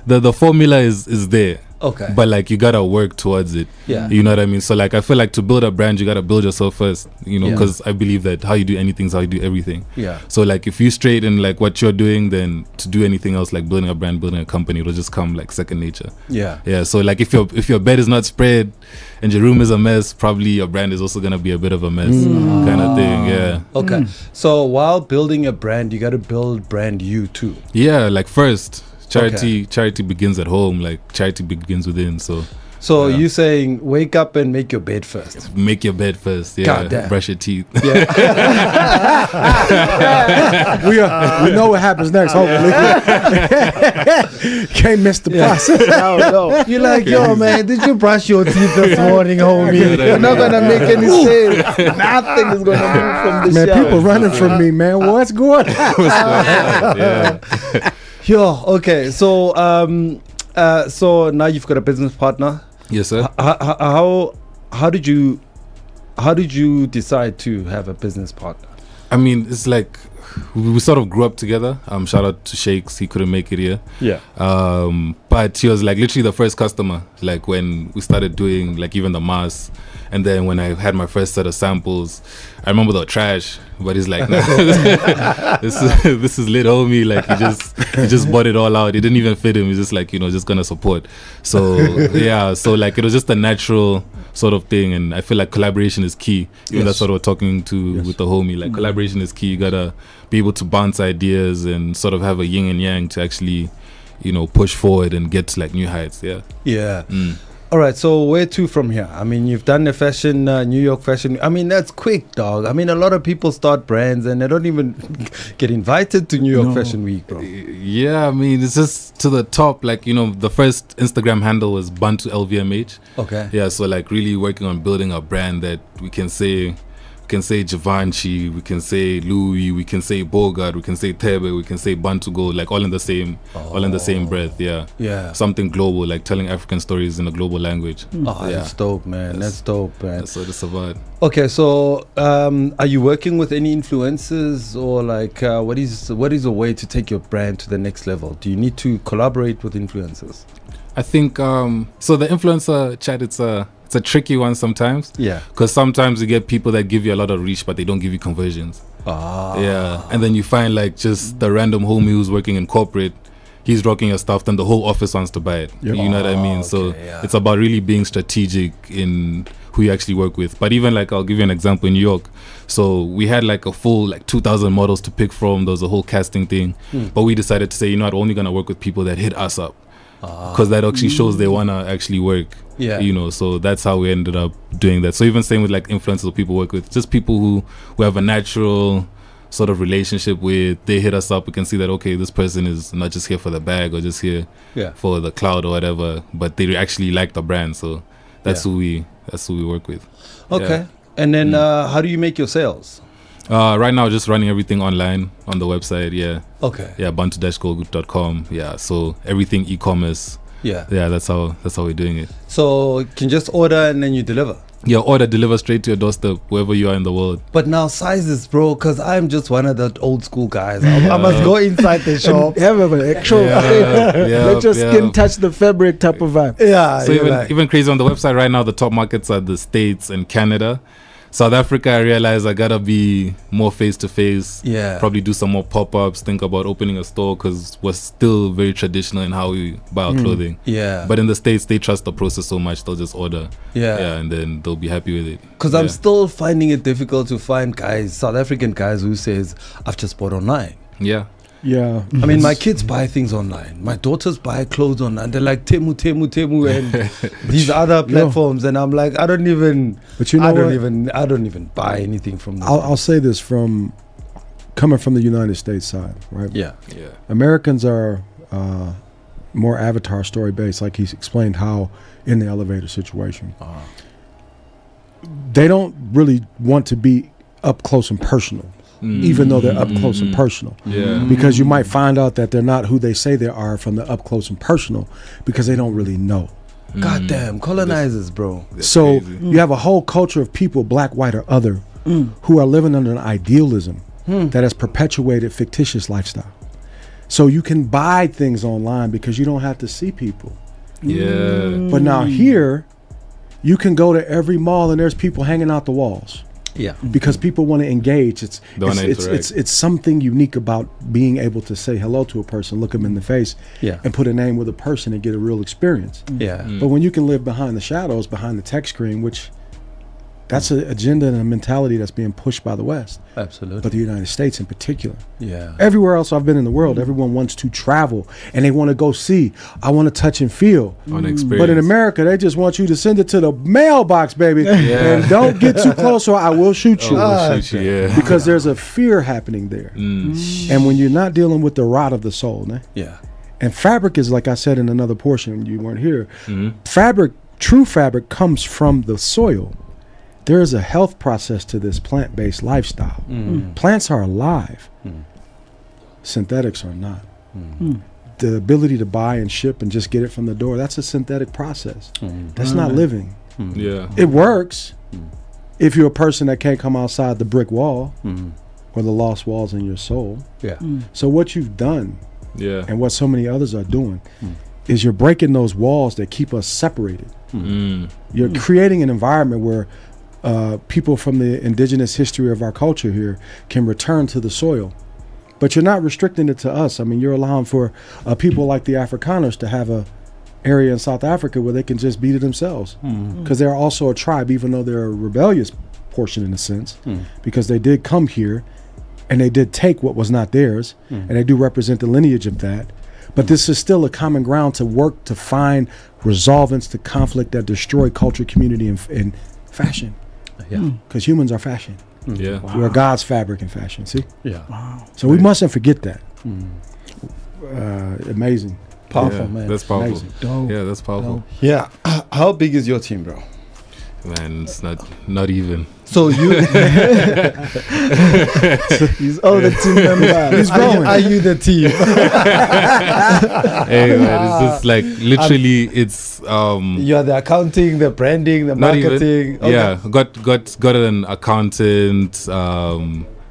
the formula is there. Okay. But like you gotta work towards it. Yeah. You know what I mean? So like I feel like to build a brand, you gotta build yourself first. Because I believe that how you do anything is how you do everything. Yeah. So like if you straight in like what you're doing, then to do anything else like building a brand, building a company, it'll just come like second nature. Yeah. Yeah. So like if your bed is not spread and your room is a mess, probably your brand is also gonna be a bit of a mess, kind of thing. Yeah. Okay. So while building a brand, you gotta build brand you too. Yeah. Like first. Charity begins at home, like charity begins within. So you saying wake up and make your bed first. Make your bed first. Yeah. Brush your teeth. Yeah. we know what happens next, hopefully. Can't miss the process. No. You're like, yo, man, did you brush your teeth this morning, homie? You're not gonna make any sense. Nothing is gonna move from the shower. People running from me, man. What's going on? Yeah. Yo, okay. So so now you've got a business partner. Yes, sir. How did you decide to have a business partner? I mean, it's like we sort of grew up together. Shout out to Shakes, he couldn't make it here. Yeah. But he was like literally the first customer. Like when we started doing like even the masks, and then when I had my first set of samples, I remember they were trash. But he's like, nah, this is lit, homie. Like he just bought it all out. It didn't even fit him. He's just like, just gonna support. So yeah, so like it was just a natural sort of thing, and I feel like collaboration is key. Even that's what we're talking to with the homie. Like collaboration is key. You gotta be able to bounce ideas and sort of have a yin and yang to actually, push forward and get to like new heights. Yeah. All right, so where to from here? I mean, you've done the fashion, New York fashion. I mean, that's quick, dog. I mean, a lot of people start brands and they don't even get invited to New York Fashion Week, bro. Yeah, I mean, it's just to the top. Like, the first Instagram handle was Bantu LVMH. Okay. Yeah, so like really working on building a brand that we can say Givenchy, we can say Louis, we can say Bogart, we can say Tebe, we can say Bantu Gold, like all in the same breath. Yeah. Something global, like telling African stories in a global language. That's dope, man. That's dope, man. That's what it's about. Okay, so are you working with any influencers, or like what is a way to take your brand to the next level? Do you need to collaborate with influencers? I think so the influencer chat, it's a tricky one sometimes. Yeah. Because sometimes you get people that give you a lot of reach, but they don't give you conversions. Yeah. And then you find like just the random homie who's working in corporate he's rocking your stuff, then the whole office wants to buy it. Yep. You know what I mean? So it's about really being strategic in who you actually work with. But even like, I'll give you an example in New York. So we had like a full like 2,000 models to pick from. There was a whole casting thing. But we decided to say, you know what, we're only going to work with people that hit us up. Because that actually shows they want to actually work. Yeah. You know, so that's how we ended up doing that. So even same with like influencers or people work with, just people who have a natural sort of relationship with, they hit us up, we can see that, okay, this person is not just here for the bag or just here for the cloud or whatever, but they actually like the brand. So that's who we work with. Okay. And then how do you make your sales? Right now, just running everything online on the website. Yeah. Okay. Yeah, bantu-gold.com. Yeah. So everything e-commerce. Yeah. Yeah, that's how we're doing it. So you can just order and then you deliver. Yeah, order, deliver straight to your doorstep wherever you are in the world. But now sizes, bro, because I'm just one of the old school guys. I must go inside the shop. Have an actual let your skin touch the fabric type of vibe. Yeah. So even crazy on the website right now, the top markets are the States and Canada. South Africa, I realized I gotta be more face to face. Yeah. Probably do some more pop-ups. Think about opening a store because we're still very traditional in how we buy our clothing. Yeah. But in the States, they trust the process so much they'll just order. Yeah. Yeah, and then they'll be happy with it. Because I'm still finding it difficult to find guys, South African guys, who says I've just bought online. Yeah. Yeah. I mean, my kids buy things online. My daughters buy clothes online. They're like Temu, and these other platforms. And I'm like, I don't even buy anything from them. I'll say this from coming from the United States side, right? Yeah. Americans are more avatar story based, like he's explained how in the elevator situation. They don't really want to be up close and personal. Even though they're up close and personal. Yeah. Because you might find out that they're not who they say they are from the up close and personal because they don't really know. Goddamn, colonizers, bro. So you have a whole culture of people, black, white, or other, who are living under an idealism that has perpetuated fictitious lifestyle. So you can buy things online because you don't have to see people. Yeah. But now here, you can go to every mall and there's people hanging out the walls. Yeah, because people want to engage. It's something unique about being able to say hello to a person, look them in the face, and put a name with a person and get a real experience. Yeah. But when you can live behind the shadows, behind the tech screen, which that's an agenda and a mentality that's being pushed by the West. Absolutely. But the United States in particular. Yeah. Everywhere else I've been in the world, everyone wants to travel and they want to go see. I want to touch and feel. On experience. But in America, they just want you to send it to the mailbox, baby. And don't get too close or I will shoot you. Because there's a fear happening there. And when you're not dealing with the rot of the soul, and fabric is, like I said in another portion, you weren't here, true fabric comes from the soil. There is a health process to this plant-based lifestyle. Plants are alive. Synthetics are not. The ability to buy and ship and just get it from the door, that's a synthetic process. That's not living. Yeah. It works if you're a person that can't come outside the brick wall or the lost walls in your soul. Yeah. So what you've done and what so many others are doing is you're breaking those walls that keep us separated. You're creating an environment where people from the indigenous history of our culture here can return to the soil. But you're not restricting it to us. I mean, you're allowing for people like the Afrikaners to have a area in South Africa where they can just be to themselves. Because they're also a tribe, even though they're a rebellious portion in a sense, because they did come here and they did take what was not theirs, and they do represent the lineage of that. But this is still a common ground to work to find resolvents to conflict that destroy culture, community, and fashion. Because humans are fashion. Yeah. We're God's fabric and fashion. See? Yeah. Wow. So we mustn't forget that. Amazing. Powerful, man. That's powerful. Dope. Yeah, that's powerful. Yeah. How big is your team, bro? Man, it's not even. So you He's the team member. He's growing. Are you the team? Hey man, it's just like literally it's You're the accounting, the branding, the not marketing. even, yeah, got an accountant,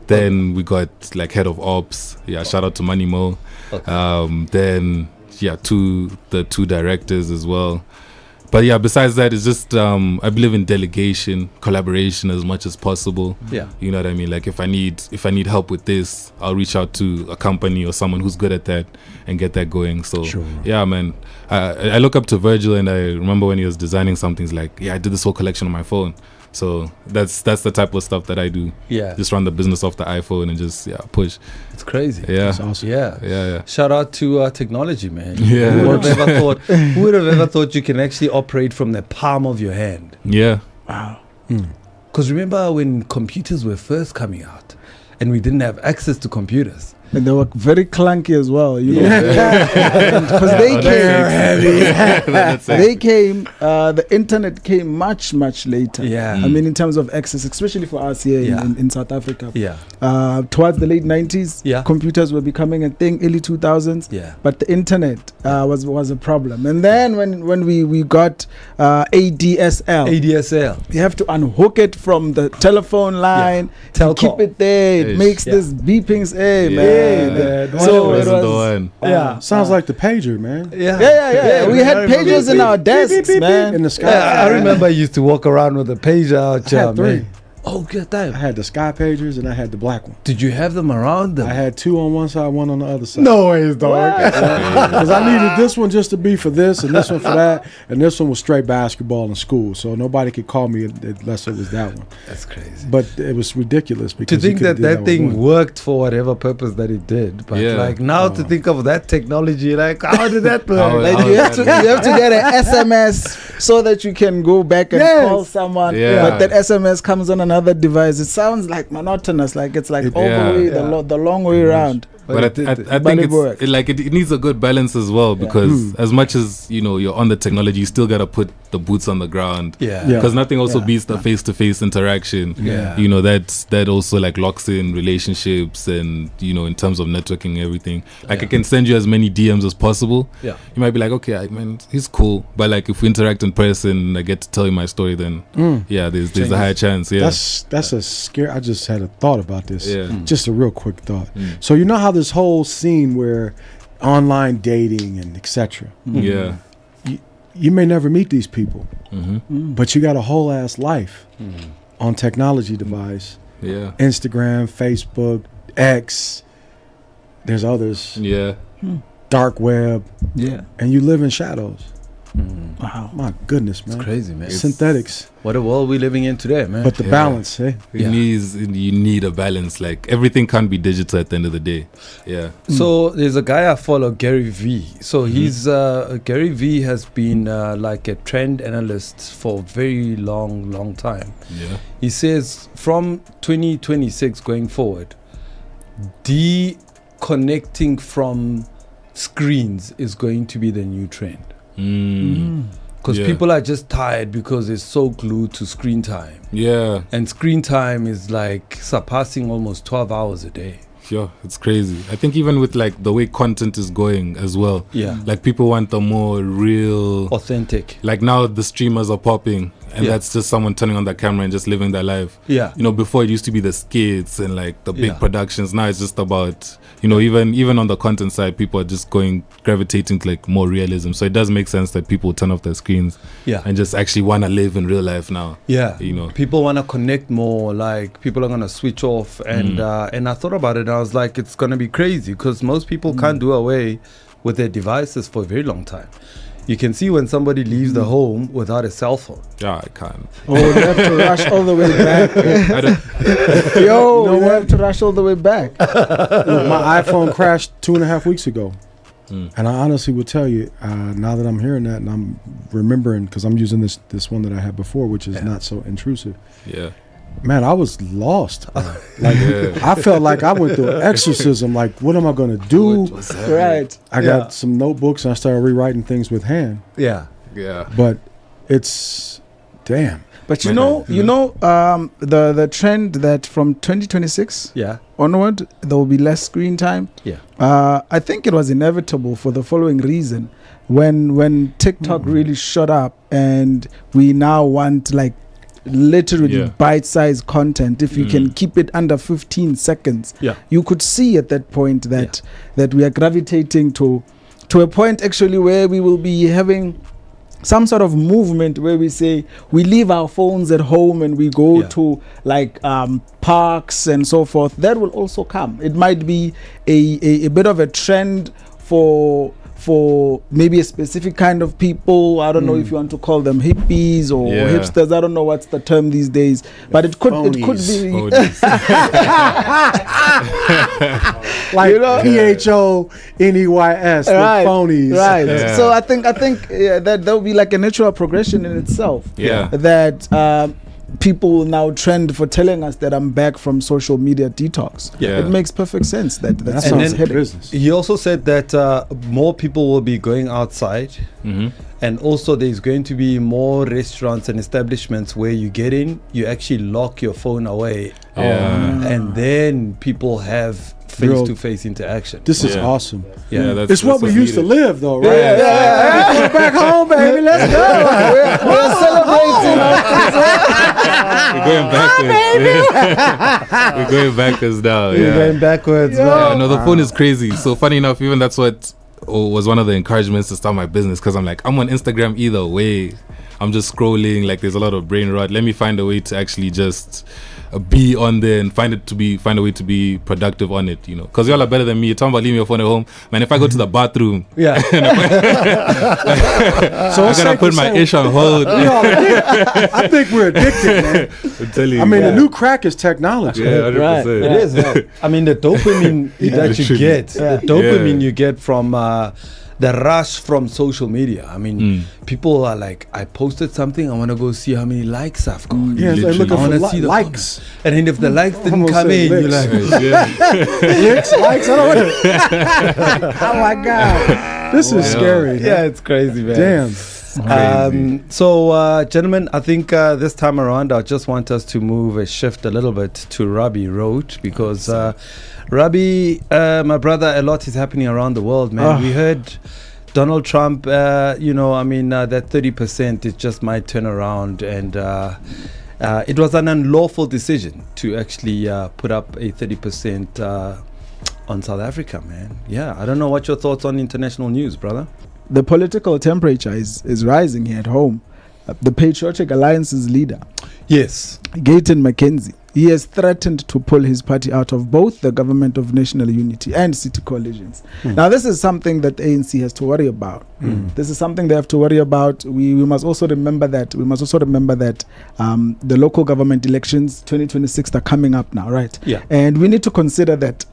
then we got like head of ops. Yeah, shout out to Money Mo. Then the two directors as well. But yeah, besides that, it's just I believe in delegation, collaboration as much as possible. Yeah. You know what I mean? Like if I need help with this, I'll reach out to a company or someone who's good at that and get that going. So yeah, man. I look up to Virgil, and I remember when he was designing something, he's like, yeah, I did this whole collection on my phone. So that's the type of stuff that I do. Yeah. Just run the business off the iPhone and just push. It's crazy. Yeah. That's awesome. Yeah. Shout out to technology, man. Yeah. Who would have ever thought you can actually operate from the palm of your hand? Yeah. Wow. Because remember when computers were first coming out and we didn't have access to computers. And they were very clunky as well, you know. Because they came, the internet came much later. Yeah. I mean, in terms of access, especially for us here in South Africa. Yeah. Towards the late 90s, computers were becoming a thing, early 2000s. Yeah. But the internet was a problem. And then when we got ADSL, you have to unhook it from the telephone line, to keep it there. It makes this beepings, man. So it was, sounds like the pager, man. Yeah. We had pagers in our desks, man. In the sky. I remember I used to walk around with a pager out I had three. man. Oh, good time. I had the sky pagers and I had the black one. Did you have them around them? I had two on one side, one on the other side. No ways, dog. Because I needed this one just to be for this, and this one for that, and this one was straight basketball in school, so nobody could call me unless it was that one. That's crazy. But it was ridiculous because to think that thing worked for whatever purpose that it did, but like now to think of that technology, like how did that work? Like you have to get an SMS so that you can go back and call someone, but that SMS comes on another device. It sounds like monotonous, like it's like all the way the long way around. But I think it needs a good balance as well, because as much as you're on the technology, you still gotta put the boots on the ground. Because nothing also beats the face-to-face interaction. That also like locks in relationships, and in terms of networking and everything. Like I can send you as many DMs as possible. You might be like, okay, man, he's cool, but like if we interact in person and I get to tell you my story, then there's a higher chance. That's a scare. I just had a thought about this. Just a real quick thought. So you know how this whole scene where online dating and etc. You may never meet these people, but you got a whole ass life on technology device. Instagram, Facebook, X. There's others. Dark web. And you live in shadows. Wow, my goodness, man, it's crazy, man. Synthetics. What a world we're living in today, man. But the balance, you need a balance. Like everything can't be digital at the end of the day. So there's a guy I follow, Gary V. So he's Gary V has been like a trend analyst for a very long time. He says from 2026 going forward, deconnecting from screens is going to be the new trend. Because people are just tired because they're so glued to screen time. And screen time is like surpassing almost 12 hours a day. It's crazy. I think even with like the way content is going as well. Like people want the more real, authentic. Like now the streamers are popping, and that's just someone turning on the camera and just living their life. Before it used to be the skits and like the big productions. Now it's just about even on the content side, people are just gravitating to like more realism. So it does make sense that people turn off their screens and just actually want to live in real life now. People want to connect more. Like people are gonna switch off, and I thought about it. I was like, it's gonna be crazy because most people can't do away with their devices for a very long time. You can see when somebody leaves the home without a cell phone. I can't. Oh, they have to rush all the way back. They have to rush all the way back. Look, my iPhone crashed 2.5 weeks ago. And I honestly will tell you, now that I'm hearing that and I'm remembering, because I'm using this one that I had before, which is not so intrusive. Man, I was lost. I felt like I went through an exorcism. Like, what am I going to do? I got some notebooks and I started rewriting things with hand. But it's damn. But the trend that from 2026 onward there will be less screen time. I think it was inevitable for the following reason. When TikTok really shot up and we now want like literally bite-sized content, if you can keep it under 15 seconds, you could see at that point that we are gravitating to a point actually where we will be having some sort of movement where we say we leave our phones at home and we go to like parks and so forth, that will also come. It might be a bit of a trend for maybe a specific kind of people. I don't know if you want to call them hippies or hipsters. I don't know what's the term these days, but it could be like PHONEYS, right, phonies. Right. Yeah. So I think that will be like a natural progression in itself. Yeah. That people will now trend for telling us that I'm back from social media detox. Yeah. It makes perfect sense that sounds business. He also said that more people will be going outside, and also there's going to be more restaurants and establishments where you get in, you actually lock your phone away, and then people have face-to-face interaction. This is awesome. Yeah, it's what we used to live, though, right? Yeah. We're back home, baby. Let's go. We're celebrating. We're going backwards. We're going backwards now. We're going backwards. Yeah, no, the phone is crazy. So funny enough, even that's what was one of the encouragements to start my business, because I'm like, I'm on Instagram either way. I'm just scrolling, like there's a lot of brain rot. Let me find a way to actually just be on there and find a way to be productive on it, you know, because y'all are better than me. You're talking about leaving your phone at home, man. If I go to the bathroom, so I gotta put my ish on hold. I think we're addicted, man. I'm telling you. I mean, the new crack is technology. Yeah, 100%. Right. It is. Right? I mean, the dopamine that you get, the dopamine you get from the rush from social media. I mean, people are like, I posted something, I want to go see how many likes I've got. Yeah, they're looking for see the likes. And then if the likes didn't come in, you're like, likes, I don't want to. Oh my God. This is scary. Yeah, it's crazy, man. Damn. So, gentlemen, I think this time around, I just want us to shift a little bit to Robbie Road, because Robbie, my brother, a lot is happening around the world, man. We heard Donald Trump, that 30% it just might turn around, and it was an unlawful decision to actually put up a 30% on South Africa, man. Yeah, I don't know what your thoughts on international news, brother. The political temperature is rising here at home. The Patriotic Alliance's leader, Gayton McKenzie, he has threatened to pull his party out of both the Government of National Unity and City Coalitions. Now, this is something that the ANC has to worry about. This is something they have to worry about. We must also remember that. The local government elections 2026 are coming up now, right? Yeah. And we need to consider that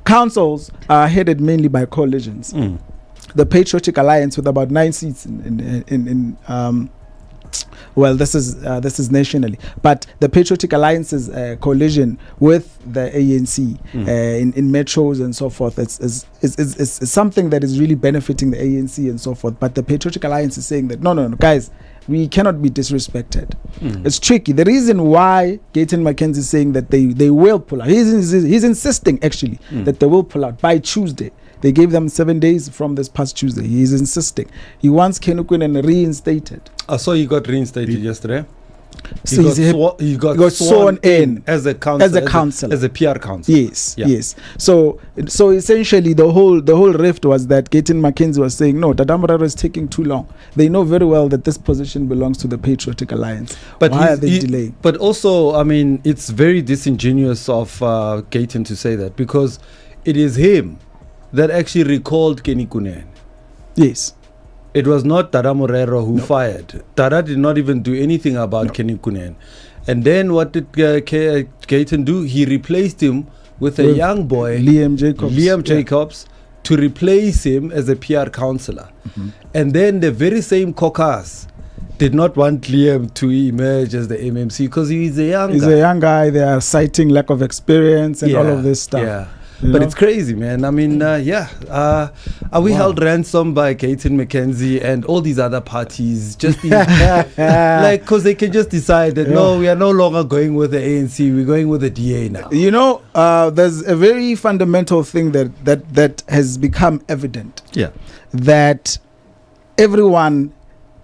councils are headed mainly by coalitions. The Patriotic Alliance, with about 9 seats this is nationally, but the Patriotic Alliance's coalition with the ANC in metros and so forth, it's something that is really benefiting the ANC and so forth. But the Patriotic Alliance is saying that no, guys, we cannot be disrespected. It's tricky. The reason why Gayton McKenzie is saying that they will pull out, he's insisting actually that they will pull out by Tuesday. They gave them 7 days from this past Tuesday. He's insisting. He wants Kenukunen reinstated. I saw he got reinstated yesterday. So he got sworn in as a councillor. As a PR councillor. Yes. So essentially the whole rift was that Gayton McKenzie was saying, no, Dadamoraro is taking too long. They know very well that this position belongs to the Patriotic Alliance. But why are they delaying? But also, I mean, it's very disingenuous of Gayton to say that, because it is him that actually recalled Kenny Kunen. Yes. It was not Dada Morero who fired. Dada did not even do anything about Kenny Kunen. And then what did Gayton do? He replaced him with a young boy, Liam Jacobs, to replace him as a PR councillor. And then the very same caucus did not want Liam to emerge as the MMC because he's a young guy. He's a young guy. They are citing lack of experience and all of this stuff. Yeah. But it's crazy, man. I mean, are we held ransom by Gayton McKenzie and all these other parties? Just because they can just decide that no, we are no longer going with the ANC, we're going with the DA now. You know, there's a very fundamental thing that has become evident. Yeah, that everyone,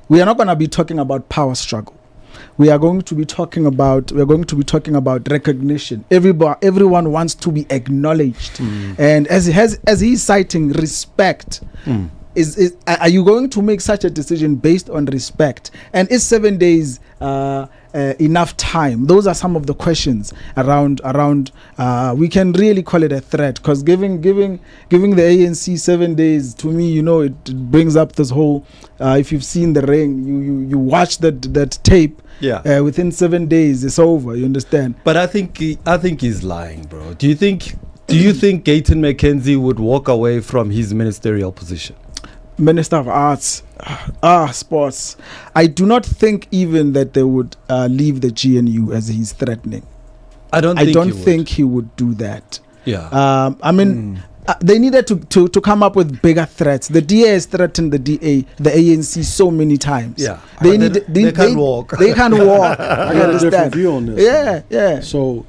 we are not going to be talking about power struggle. We are going to be talking about recognition. Everyone wants to be acknowledged, and as he's citing respect, are you going to make such a decision based on respect? And is 7 days enough time? Those are some of the questions around. We can really call it a threat, because giving the ANC 7 days, to me, it brings up this whole. If you've seen The Ring, you watch that tape. Yeah. Within 7 days, it's over. You understand? But I think he's lying, bro. Do you think Gayton McKenzie would walk away from his ministerial position? Minister of Arts, Sports. I do not think even that they would leave the GNU as he's threatening. I don't think he would do that. Yeah. They needed to come up with bigger threats. The DA has threatened the ANC so many times. Yeah. They can't walk. They can't walk. I got a different view on this. Yeah. So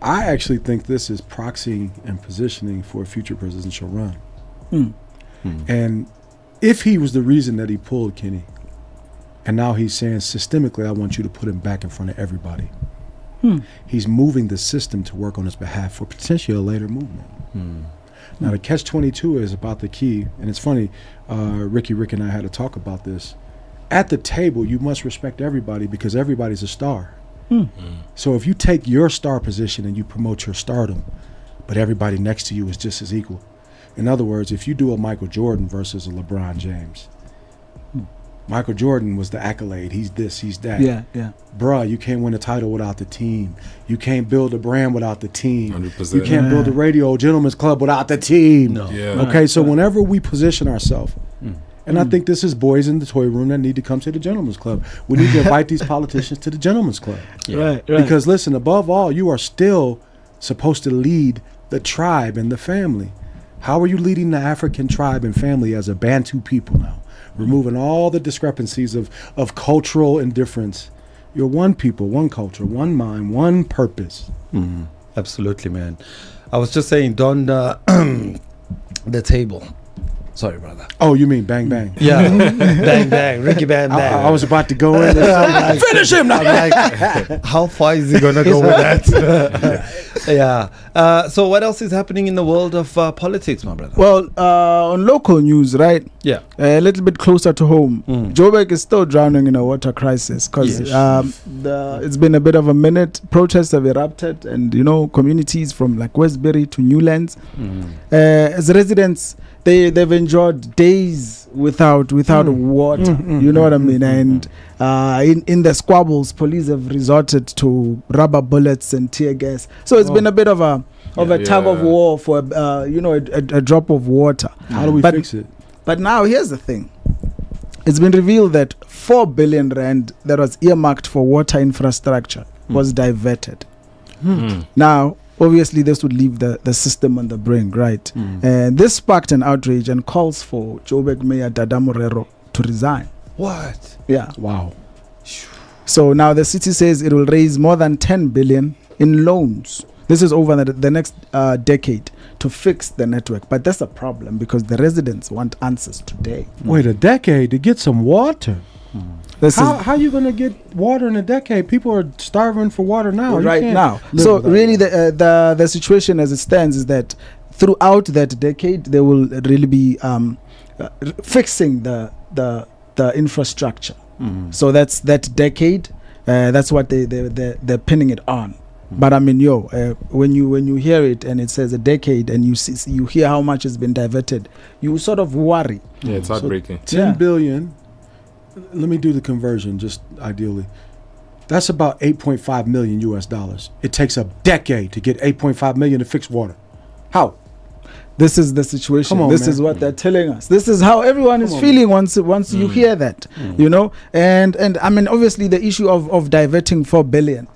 I actually think this is proxying and positioning for a future presidential run. And if he was the reason that he pulled Kenny, and now he's saying systemically, I want you to put him back in front of everybody. He's moving the system to work on his behalf for potentially a later movement. Now, the catch-22 is about the key, and it's funny, Rick and I had a talk about this. At the table, you must respect everybody because everybody's a star. So if you take your star position and you promote your stardom, but everybody next to you is just as equal. In other words, if you do a Michael Jordan versus a LeBron James, Michael Jordan was the accolade. He's this, he's that. Yeah. Bruh, you can't win a title without the team. You can't build a brand without the team. 100%. You can't build a radio gentleman's club without the team. No. Yeah. Okay, so whenever we position ourselves, and I think this is boys in the toy room that need to come to the gentleman's club. We need to invite these politicians to the gentleman's club. Right. Because listen, above all, you are still supposed to lead the tribe and the family. How are you leading the African tribe and family as a Bantu people now? Removing all the discrepancies of cultural indifference. You're one people, one culture, one mind, one purpose. Absolutely, man. I was just saying, Don, the table. Sorry, brother. Oh, you mean Bang Bang? Yeah. Bang Bang. Ricky Bang Bang. I was about to go in and finish him now. Like, how far is he going to go with that? Yeah. So what else is happening in the world of politics, my brother? Well, on local news, right? Yeah. A little bit closer to home. Joburg is still drowning in a water crisis because it's been a bit of a minute. Protests have erupted, and communities from like Westbury to Newlands, as residents, they've enjoyed days without water. You know what I mean? And in the squabbles, police have resorted to rubber bullets and tear gas. So it's been a bit of a tug of war for a drop of water. How do we fix it? But now here's the thing. It's been revealed that 4 billion rand that was earmarked for water infrastructure was diverted. Now, obviously, this would leave the system on the brink, right? And this sparked an outrage and calls for Joburg Mayor Dada Morero to resign. What? Yeah. Wow. So now the city says it will raise more than 10 billion in loans. This is over the next decade to fix the network. But that's a problem because the residents want answers today. Wait, a decade to get some water? How are you going to get water in a decade? People are starving for water now. Right now. So really the situation as it stands is that throughout that decade, they will really be fixing the infrastructure. So that's that decade. That's what they're pinning it on. But I mean, when you hear it and it says a decade and you hear how much has been diverted, you sort of worry. Yeah, it's heartbreaking. So 10 billion. Let me do the conversion, just ideally. That's about $8.5 million US. It takes a decade to get 8.5 million to fix water. How? This is the situation. Come on, this man. is what they're telling us. This is how everyone is feeling once you hear that. And I mean, obviously, the issue of diverting 4 billion.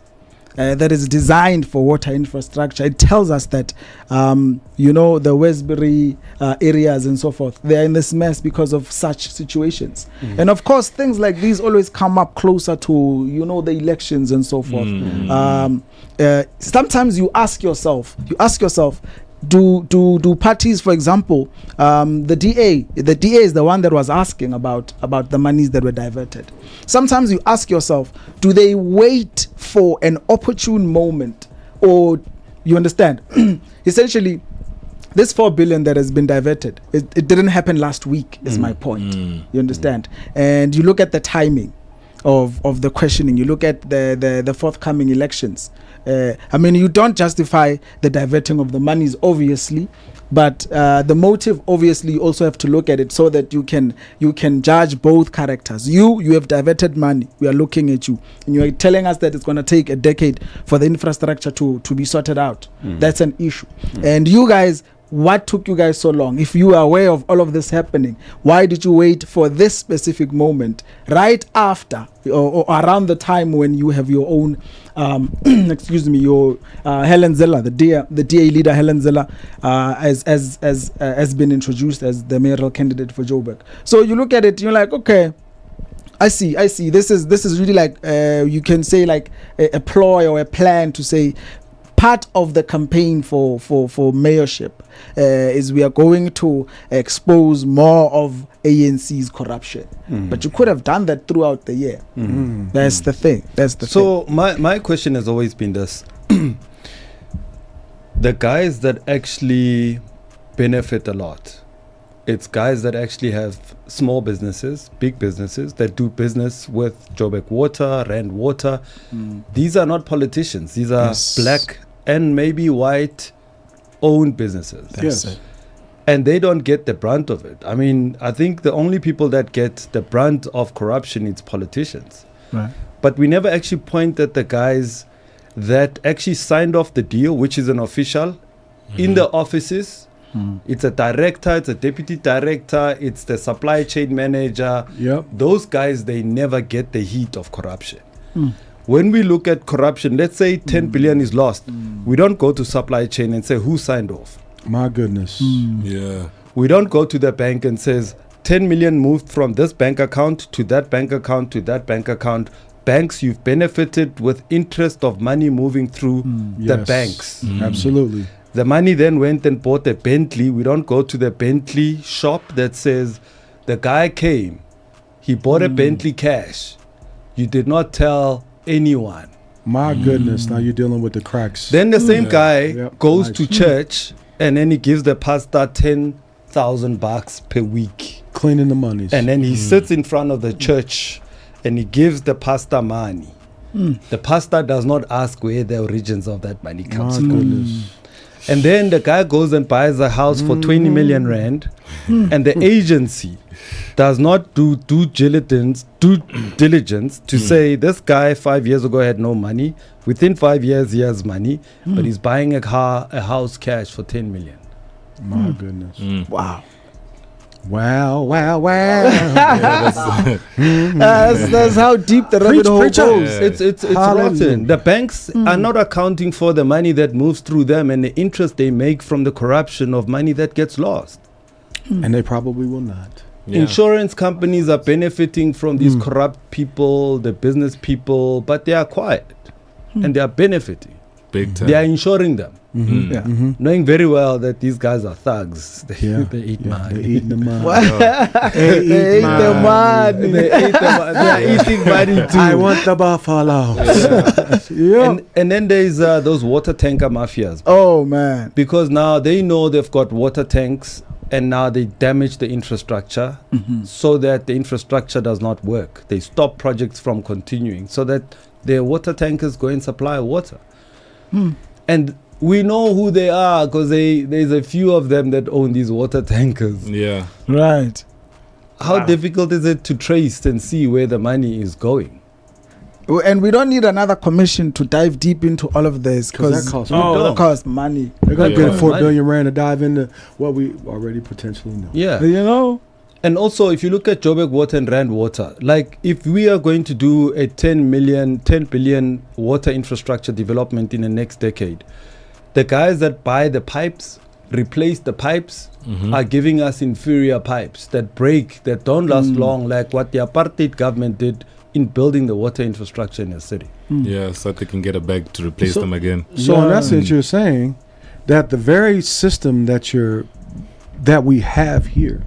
That is designed for water infrastructure. It tells us that, the Westbury areas and so forth, they are in this mess because of such situations. And of course, things like these always come up closer to, the elections and so forth. Sometimes you ask yourself, do parties, for example, the DA is the one that was asking about the monies that were diverted. Sometimes you ask yourself, do they wait for an opportune moment, or you understand? Essentially, this 4 billion that has been diverted, it didn't happen last week, is my point. You understand? And you look at the timing of the questioning, you look at the forthcoming elections. I mean, you don't justify the diverting of the monies, obviously, but the motive, obviously, you also have to look at it so that you can judge both characters. You have diverted money. We are looking at you, and you are telling us that it's going to take a decade for the infrastructure to be sorted out. That's an issue. And you guys, what took you guys so long? If you are aware of all of this happening, why did you wait for this specific moment right after or around the time when you have your own your Helen Ziller, the DA leader Helen Ziller, has been introduced as the mayoral candidate for Joburg? So you look at it, you're like, okay, I see. This is really like you can say like a ploy or a plan to say part of the campaign for mayorship is we are going to expose more of ANC's corruption. But you could have done that throughout the year. That's the thing. So my question has always been this. The guys that actually benefit a lot, it's guys that actually have small businesses, big businesses that do business with Joburg Water, Rand Water. These are not politicians. These are black and maybe white owned businesses. Yes. And they don't get the brunt of it. I mean, I think the only people that get the brunt of corruption is politicians. Right. But we never actually point at the guys that actually signed off the deal, which is an official in the offices. It's a director, it's a deputy director, it's the supply chain manager. Those guys, they never get the heat of corruption. When we look at corruption, let's say 10 billion is lost. We don't go to supply chain and say, who signed off? My goodness. Yeah. We don't go to the bank and says 10 million moved from this bank account to that bank account to that bank account. Banks, you've benefited with interest of money moving through the banks. Absolutely. The money then went and bought a Bentley. We don't go to the Bentley shop that says the guy came, he bought a Bentley cash. You did not tell anyone. My goodness, now you're dealing with the cracks. Then the same guy goes to church and then he gives the pastor 10,000 bucks per week. Cleaning the monies. And then he sits in front of the church and he gives the pastor money. The pastor does not ask where the origins of that money comes from. Goodness. And then the guy goes and buys a house for 20 million rand and the agency does not do due diligence to say this guy 5 years ago had no money. Within 5 years he has money, but he's buying a house cash for 10 million. My goodness. Wow. Wow. That's how deep the rabbit hole goes. It's rotten. The banks are not accounting for the money that moves through them and the interest they make from the corruption of money that gets lost. And they probably will not. Insurance companies are benefiting from these corrupt people, the business people, but they are quiet and they are benefiting. Big time. They are insuring them. Knowing very well that these guys are thugs. They eat money. They're eating the money. They eat the money. They are eating money too. I want the buffalo. And then there's those water tanker mafias. Oh man. Because now they know they've got water tanks and now they damage the infrastructure so that the infrastructure does not work. They stop projects from continuing so that their water tankers go and supply water. And we know who they are because there's a few of them that own these water tankers. Yeah. Right. How difficult is it to trace and see where the money is going? And we don't need another commission to dive deep into all of this because that costs money. They're going to get 4 billion rand to dive into what we already potentially know. Yeah. You know? And also, if you look at Joburg Water and Rand Water, like if we are going to do a 10 billion water infrastructure development in the next decade, the guys that buy the pipes, replace the pipes, are giving us inferior pipes that break, that don't last long, like what the apartheid government did in building the water infrastructure in the city. Yeah, so they can get a bag to replace them again. So in essence, you're saying that the very system that we have here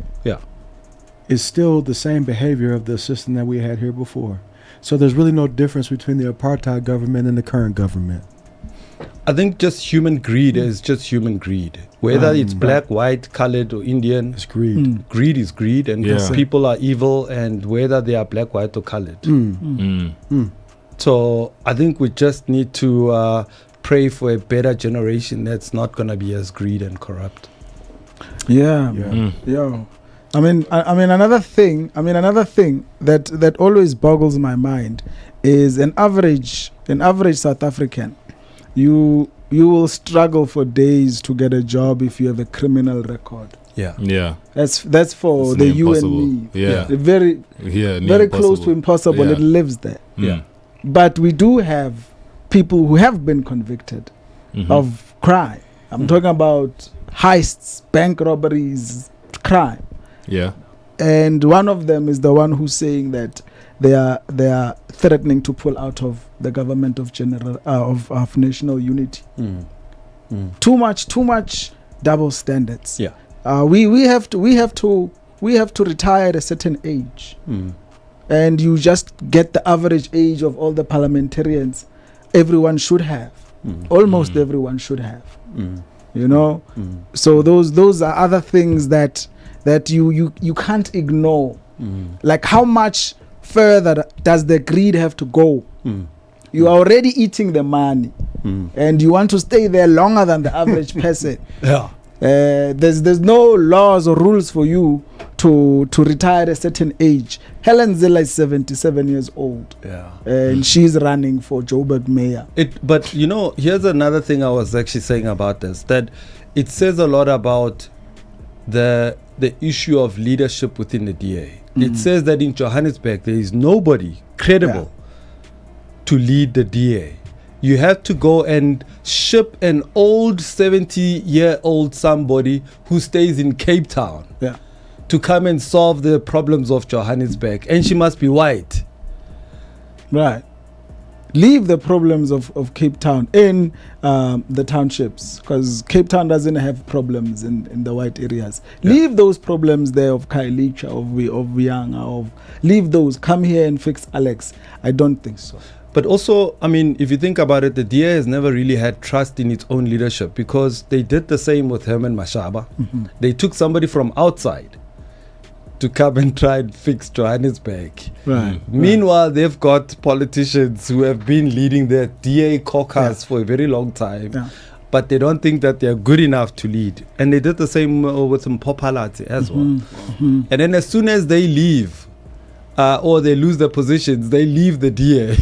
is still the same behavior of the system that we had here before. So there's really no difference between the apartheid government and the current government. I think just human greed is just human greed. Whether it's black, white, colored, or Indian, it's greed. Greed is greed, and people are evil, and whether they are black, white, or colored. So I think we just need to pray for a better generation that's not going to be as greed and corrupt. Yeah. I mean, another thing that always boggles my mind is an average South African. You will struggle for days to get a job if you have a criminal record. That's for the you and me. Very close to impossible. It lives there. But we do have people who have been convicted of crime. I'm talking about heists, bank robberies, crime. And one of them is the one who's saying that they are threatening to pull out of the government of national unity. Too much double standards. We have to retire at a certain age. And you just get the average age of all the parliamentarians everyone should have. Almost everyone should have. You know? So those are other things that you can't ignore. Like, how much further does the greed have to go? You are already eating the money, and you want to stay there longer than the average person. There's no laws or rules for you to retire at a certain age. Helen Zille is 77 years old, and she's running for Joburg mayor. But you know, here's another thing I was actually saying about this, that it says a lot about the issue of leadership within the DA. It says that in Johannesburg there is nobody credible to lead the DA. You have to go and ship an old 70-year-old somebody who stays in Cape Town to come and solve the problems of Johannesburg, and she must be white. Right. Leave the problems of Cape Town in the townships, because Cape Town doesn't have problems in the white areas. Leave those problems there of Kailicha, of Vianga, leave those. Come here and fix Alex. I don't think so. But also, I mean, if you think about it, the DA has never really had trust in its own leadership, because they did the same with Herman Mashaba. They took somebody from outside to come and try and fix Johannesburg. Meanwhile, they've got politicians who have been leading their DA caucus for a very long time, but they don't think that they're good enough to lead. And they did the same with Mpopalati as well. And then as soon as they leave, or they lose their positions, they leave the DA.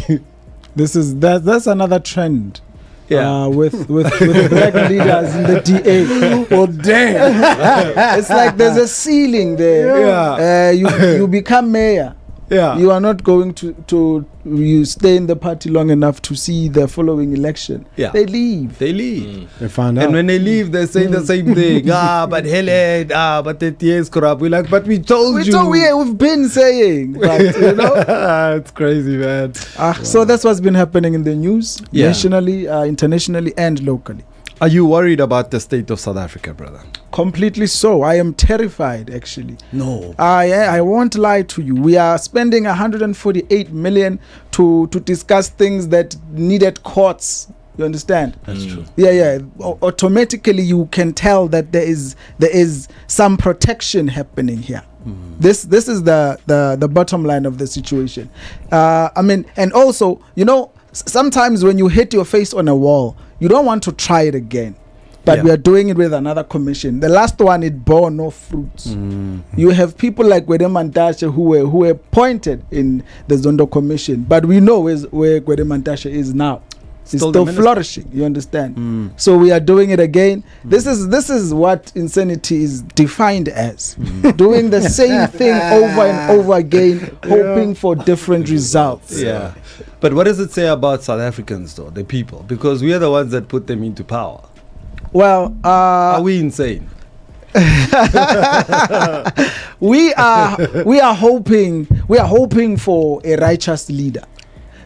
That's another trend. With black leaders in the DA. Well, damn. It's like there's a ceiling there. You become mayor. You are not going to you stay in the party long enough to see the following election. They leave. They find out. And when they leave, they say the same thing. But Helen, but the DA is corrupt. We're like, but we told you. We've been saying. But, you know? It's crazy, man. So that's what's been happening in the news, nationally, internationally, and locally. Are you worried about the state of South Africa, brother? Completely so. I am terrified, actually. No. I won't lie to you. We are spending 148 million to discuss things that needed courts. You understand? That's true. Automatically, you can tell that there is some protection happening here. This is the bottom line of the situation. I mean, and also, you know, sometimes when you hit your face on a wall, you don't want to try it again. But we are doing it with another commission. The last one, it bore no fruits. You have people like Gwede Mantashe who were appointed in the Zondo Commission, but we know where Gwede Mantashe is now. It's still flourishing. You understand? So we are doing it again. This is what insanity is defined as: doing the same thing over and over again, hoping for different results. But what does it say about South Africans, though, the people? Because we are the ones that put them into power. Well, are we insane? we are hoping for a righteous leader.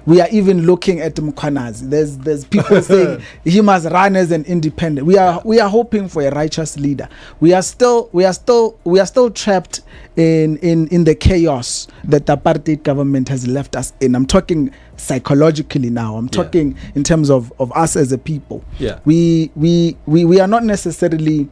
We are even looking at Mkhwanazi. There's people saying he must run as an independent. We are hoping for a righteous leader. We are still trapped in the chaos that the apartheid government has left us in. I'm talking psychologically now. I'm talking in terms of us as a people. Yeah. We are not necessarily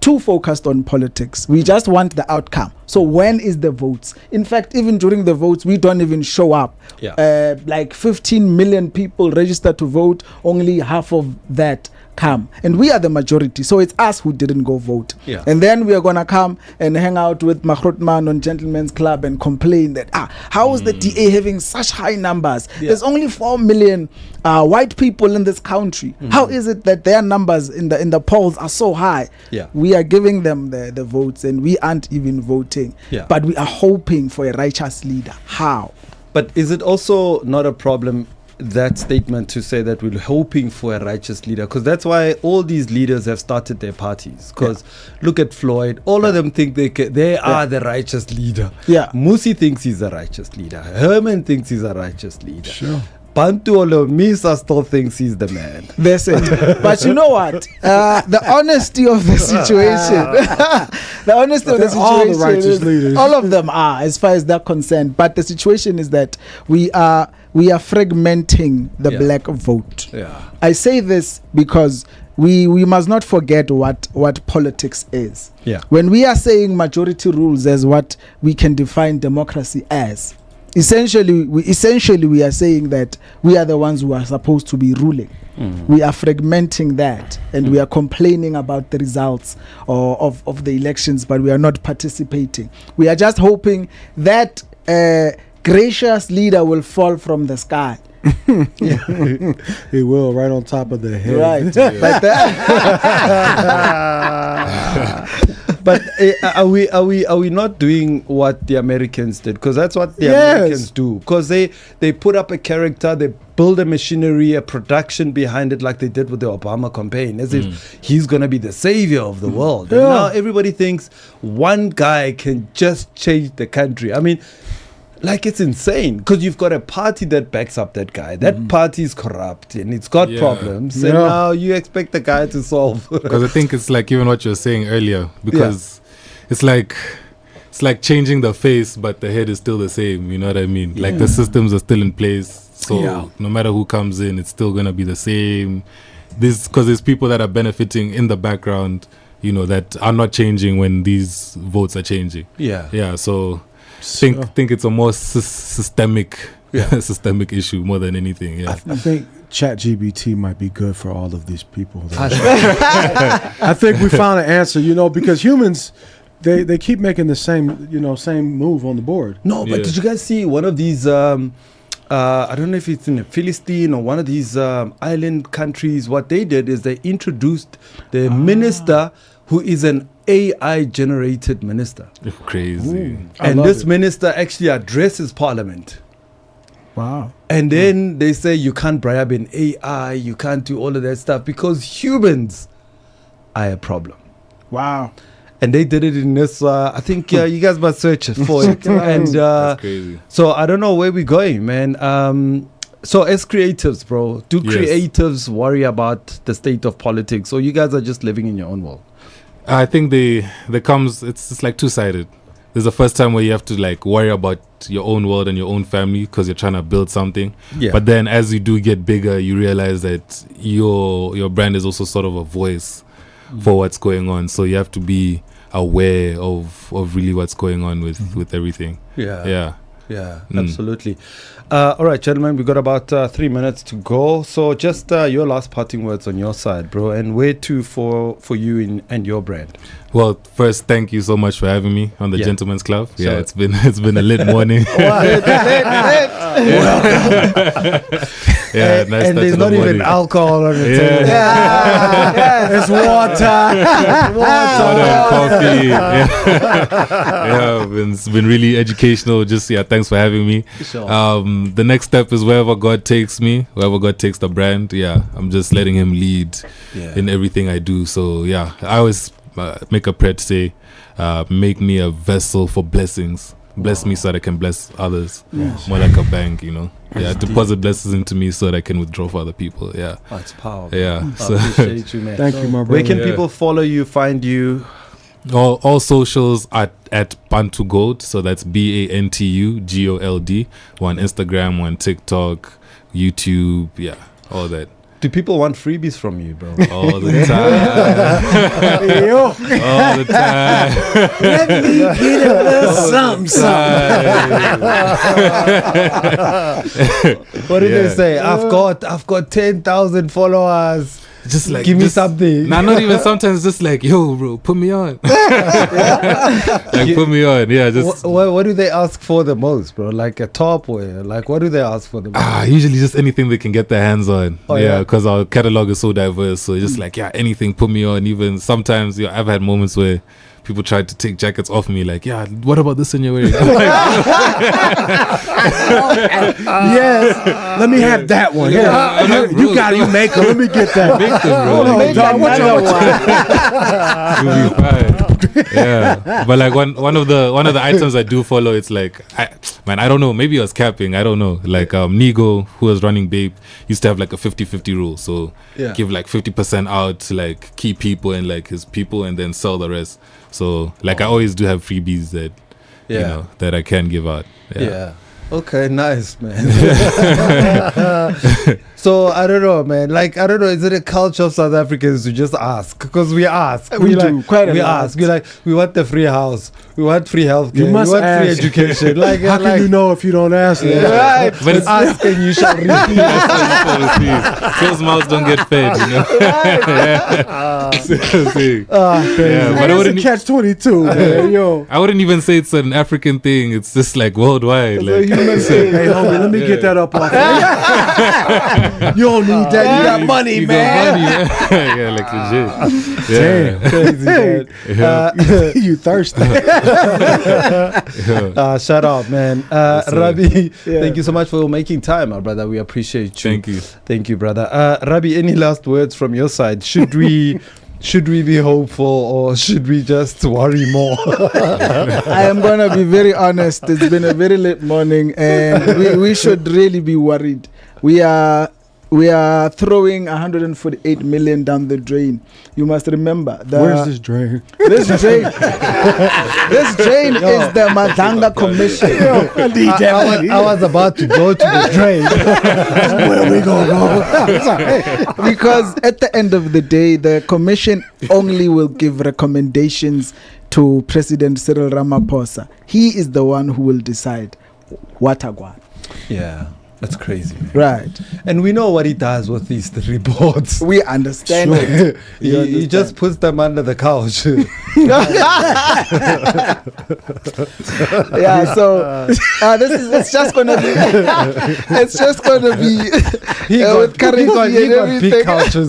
too focused on politics. We just want the outcome. So when is the votes? In fact, even during the votes, we don't even show up. Like 15 million people registered to vote, only half of that come, and we are the majority, so it's us who didn't go vote. And then we are gonna come and hang out with Mahrotman on Gentlemen's Club and complain that how is the DA having such high numbers? There's only 4 million white people in this country. How is it that their numbers in the polls are so high? We are giving them the votes and we aren't even voting. But we are hoping for a righteous leader. How? But is it also not a problem, that statement, to say that we're hoping for a righteous leader? Because that's why all these leaders have started their parties. Because look at Floyd, all of them think they are the righteous leader. Musi thinks he's a righteous leader. Herman thinks he's a righteous leader. Bantu Misa still thinks he's the man. That's it. But you know what? The honesty of the situation. All the righteous leaders. All of them are, as far as they're concerned. But the situation is that we are fragmenting the black vote. I say this because we must not forget what politics is. When we are saying majority rules as what we can define democracy as, essentially we are saying that we are the ones who are supposed to be ruling. We are fragmenting that, and we are complaining about the results of the elections, but we are not participating. We are just hoping that gracious leader will fall from the sky. He will, right on top of the head. Right. Like that. But are we not doing what the Americans did? Because that's what the Americans do. Because they put up a character, they build a machinery, a production behind it, like they did with the Obama campaign, as if he's going to be the savior of the world. And now everybody thinks one guy can just change the country. I mean, like, it's insane, because you've got a party that backs up that guy. That party is corrupt and it's got problems, and now you expect the guy to solve. Because I think it's like even what you were saying earlier, because it's like changing the face, but the head is still the same. You know what I mean? Like, the systems are still in place, so no matter who comes in, it's still gonna be the same. Because there's people that are benefiting in the background, you know, that are not changing when these votes are changing. So think it's a more systemic issue more than anything. I think ChatGPT might be good for all of these people. I think we found an answer, because humans, they keep making the same move on the board. No, but did you guys see one of these I don't know if it's in Philistine or one of these island countries? What they did is they introduced the minister who is an AI generated minister. Crazy. And this minister actually addresses parliament. Wow. And then they say you can't bribe an AI, you can't do all of that stuff because humans are a problem. Wow. And they did it in this, I think you guys must search for it. And that's crazy. So I don't know where we're going, man. So as creatives, bro, do creatives worry about the state of politics, or you guys are just living in your own world? I think it's like two-sided. There's the first time where you have to like worry about your own world and your own family because you're trying to build something. But then as you do get bigger, you realize that your brand is also sort of a voice for what's going on. So you have to be aware of really what's going on with everything. Absolutely. All right, gentlemen, we got about 3 minutes to go. So just your last parting words on your side, bro, and where to for you and your brand. Well, first, thank you so much for having me on the Gentlemen's Club. Yeah, it's been a lit morning. Nice. And there's not even alcohol on the table. It's water. Water and coffee. It's been really educational. Just thanks for having me. Sure. The next step is wherever God takes me, wherever God takes the brand. I'm just letting Him lead in everything I do. So I always make a prayer to say, make me a vessel for blessings bless me so that I can bless others. More like a bank, you know. Deposit blessings into me so that I can withdraw for other people. Yeah. Oh, it's powerful. Yeah. So appreciate you, man. Thank you, my brother. Where can people follow you, find you? All socials at Bantu Gold. So that's BANTUGOLD. One Instagram, one TikTok, YouTube. Yeah, all that. Do people want freebies from you, bro? All the time. All the time. Let me get a little something. What did they say? I've got 10,000 followers. Just like give me something. Nah, not even sometimes. Just like, yo, bro, put me on. Put me on. Yeah. Just what do they ask for the most, bro? Like a top or like what do they ask for the most? Usually just anything they can get their hands on. Because our catalog is so diverse. So just like anything, put me on. Even sometimes I've had moments where people tried to take jackets off me, like, what about this in your wearing? Yes, let me have that one. You got it, you make them. Let me get that. Make them, bro. You'll be fine. But like one of the items I do follow, it's like, I don't know, maybe I was capping, I don't know. Like Nigo, who was running Babe, used to have like a 50-50 rule. So give like 50% out to like key people and like his people, and then sell the rest. So like I always do have freebies that you know that I can give out. Okay, nice, man. So I don't know, man. Like I don't know. Is it a culture of South Africans to just ask? Because we ask. We do quite a lot. We ask. We like. We want the free house. We want free healthcare. You must we want ask. free education. Like how can you know if you don't ask? Right. But it's ask and you shall receive. Closed mouths don't get fed. You know. But it wouldn't catch-22, man. Yo. I wouldn't even say it's an African thing. It's just like worldwide. Like, hey, homie, let me get that up off. You don't need that. You got money, man. Like legit. Damn, crazy, man. You thirsty? Shout out, man. Rabbi, thank you so much for making time, my brother. We appreciate you. Thank you, brother. Rabbi, any last words from your side? Should we be hopeful or should we just worry more? I am going to be very honest. It's been a very late morning and we should really be worried. We are throwing 148 million down the drain. You must remember. Where's this drain? This drain. This drain is the Madanga Commission. I was about to go to the drain. Where we gonna go? Because at the end of the day, the commission only will give recommendations to President Cyril Ramaphosa. He is the one who will decide what agwan. Yeah. That's crazy, man. Right. And we know what he does with these reports. We understand it. He just puts them under the couch. It's just gonna be he got big couches.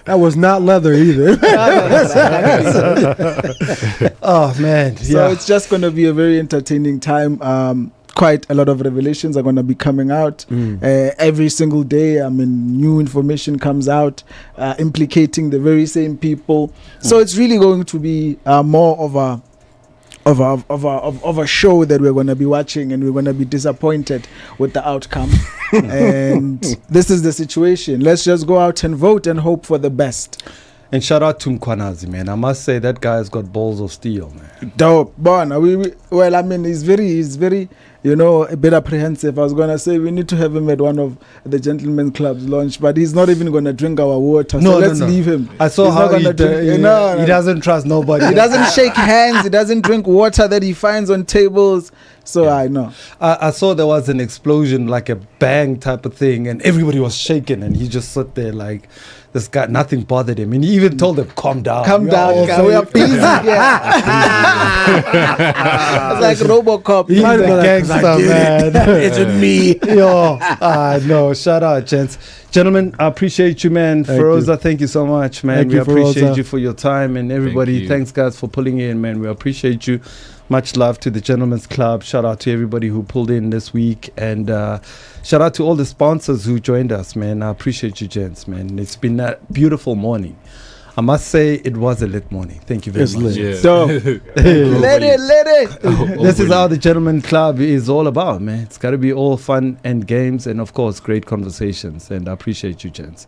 That was not leather either. Oh man. So it's just gonna be a very entertaining time. Quite a lot of revelations are going to be coming out every single day. I mean, new information comes out implicating the very same people. So it's really going to be more of a show that we're going to be watching, and we're going to be disappointed with the outcome. And this is the situation. Let's just go out and vote and hope for the best. And shout out to Mkwanazi, man. I must say that guy's got balls of steel, man. Dope. Well, I mean, he's very, a bit apprehensive. I was going to say we need to have him at one of the gentlemen clubs launch, but he's not even going to drink our water. So let's leave him. I saw how he doesn't trust nobody. He doesn't shake hands. He doesn't drink water that he finds on tables. So I know. I saw there was an explosion, like a bang type of thing, and everybody was shaking, and he just sat there like, this guy, nothing bothered him. And he even told them, calm down. Calm down, guy. We are busy. It's like Robocop. He's a gangster, man. It's me. No, shout out, gents. Gentlemen, I appreciate you, man. Feroza, thank you so much, man. We appreciate you for your time. And everybody, thanks, guys, for pulling in, man. We appreciate you. Much love to the Gentlemen's Club. Shout out to everybody who pulled in this week. And shout out to all the sponsors who joined us, man. I appreciate you, gents, man. It's been a beautiful morning. I must say it was a lit morning. Thank you very much. Lit. Yeah. So, Let it. This is how the Gentleman Club is all about, man. It's got to be all fun and games and, of course, great conversations. And I appreciate you, gents.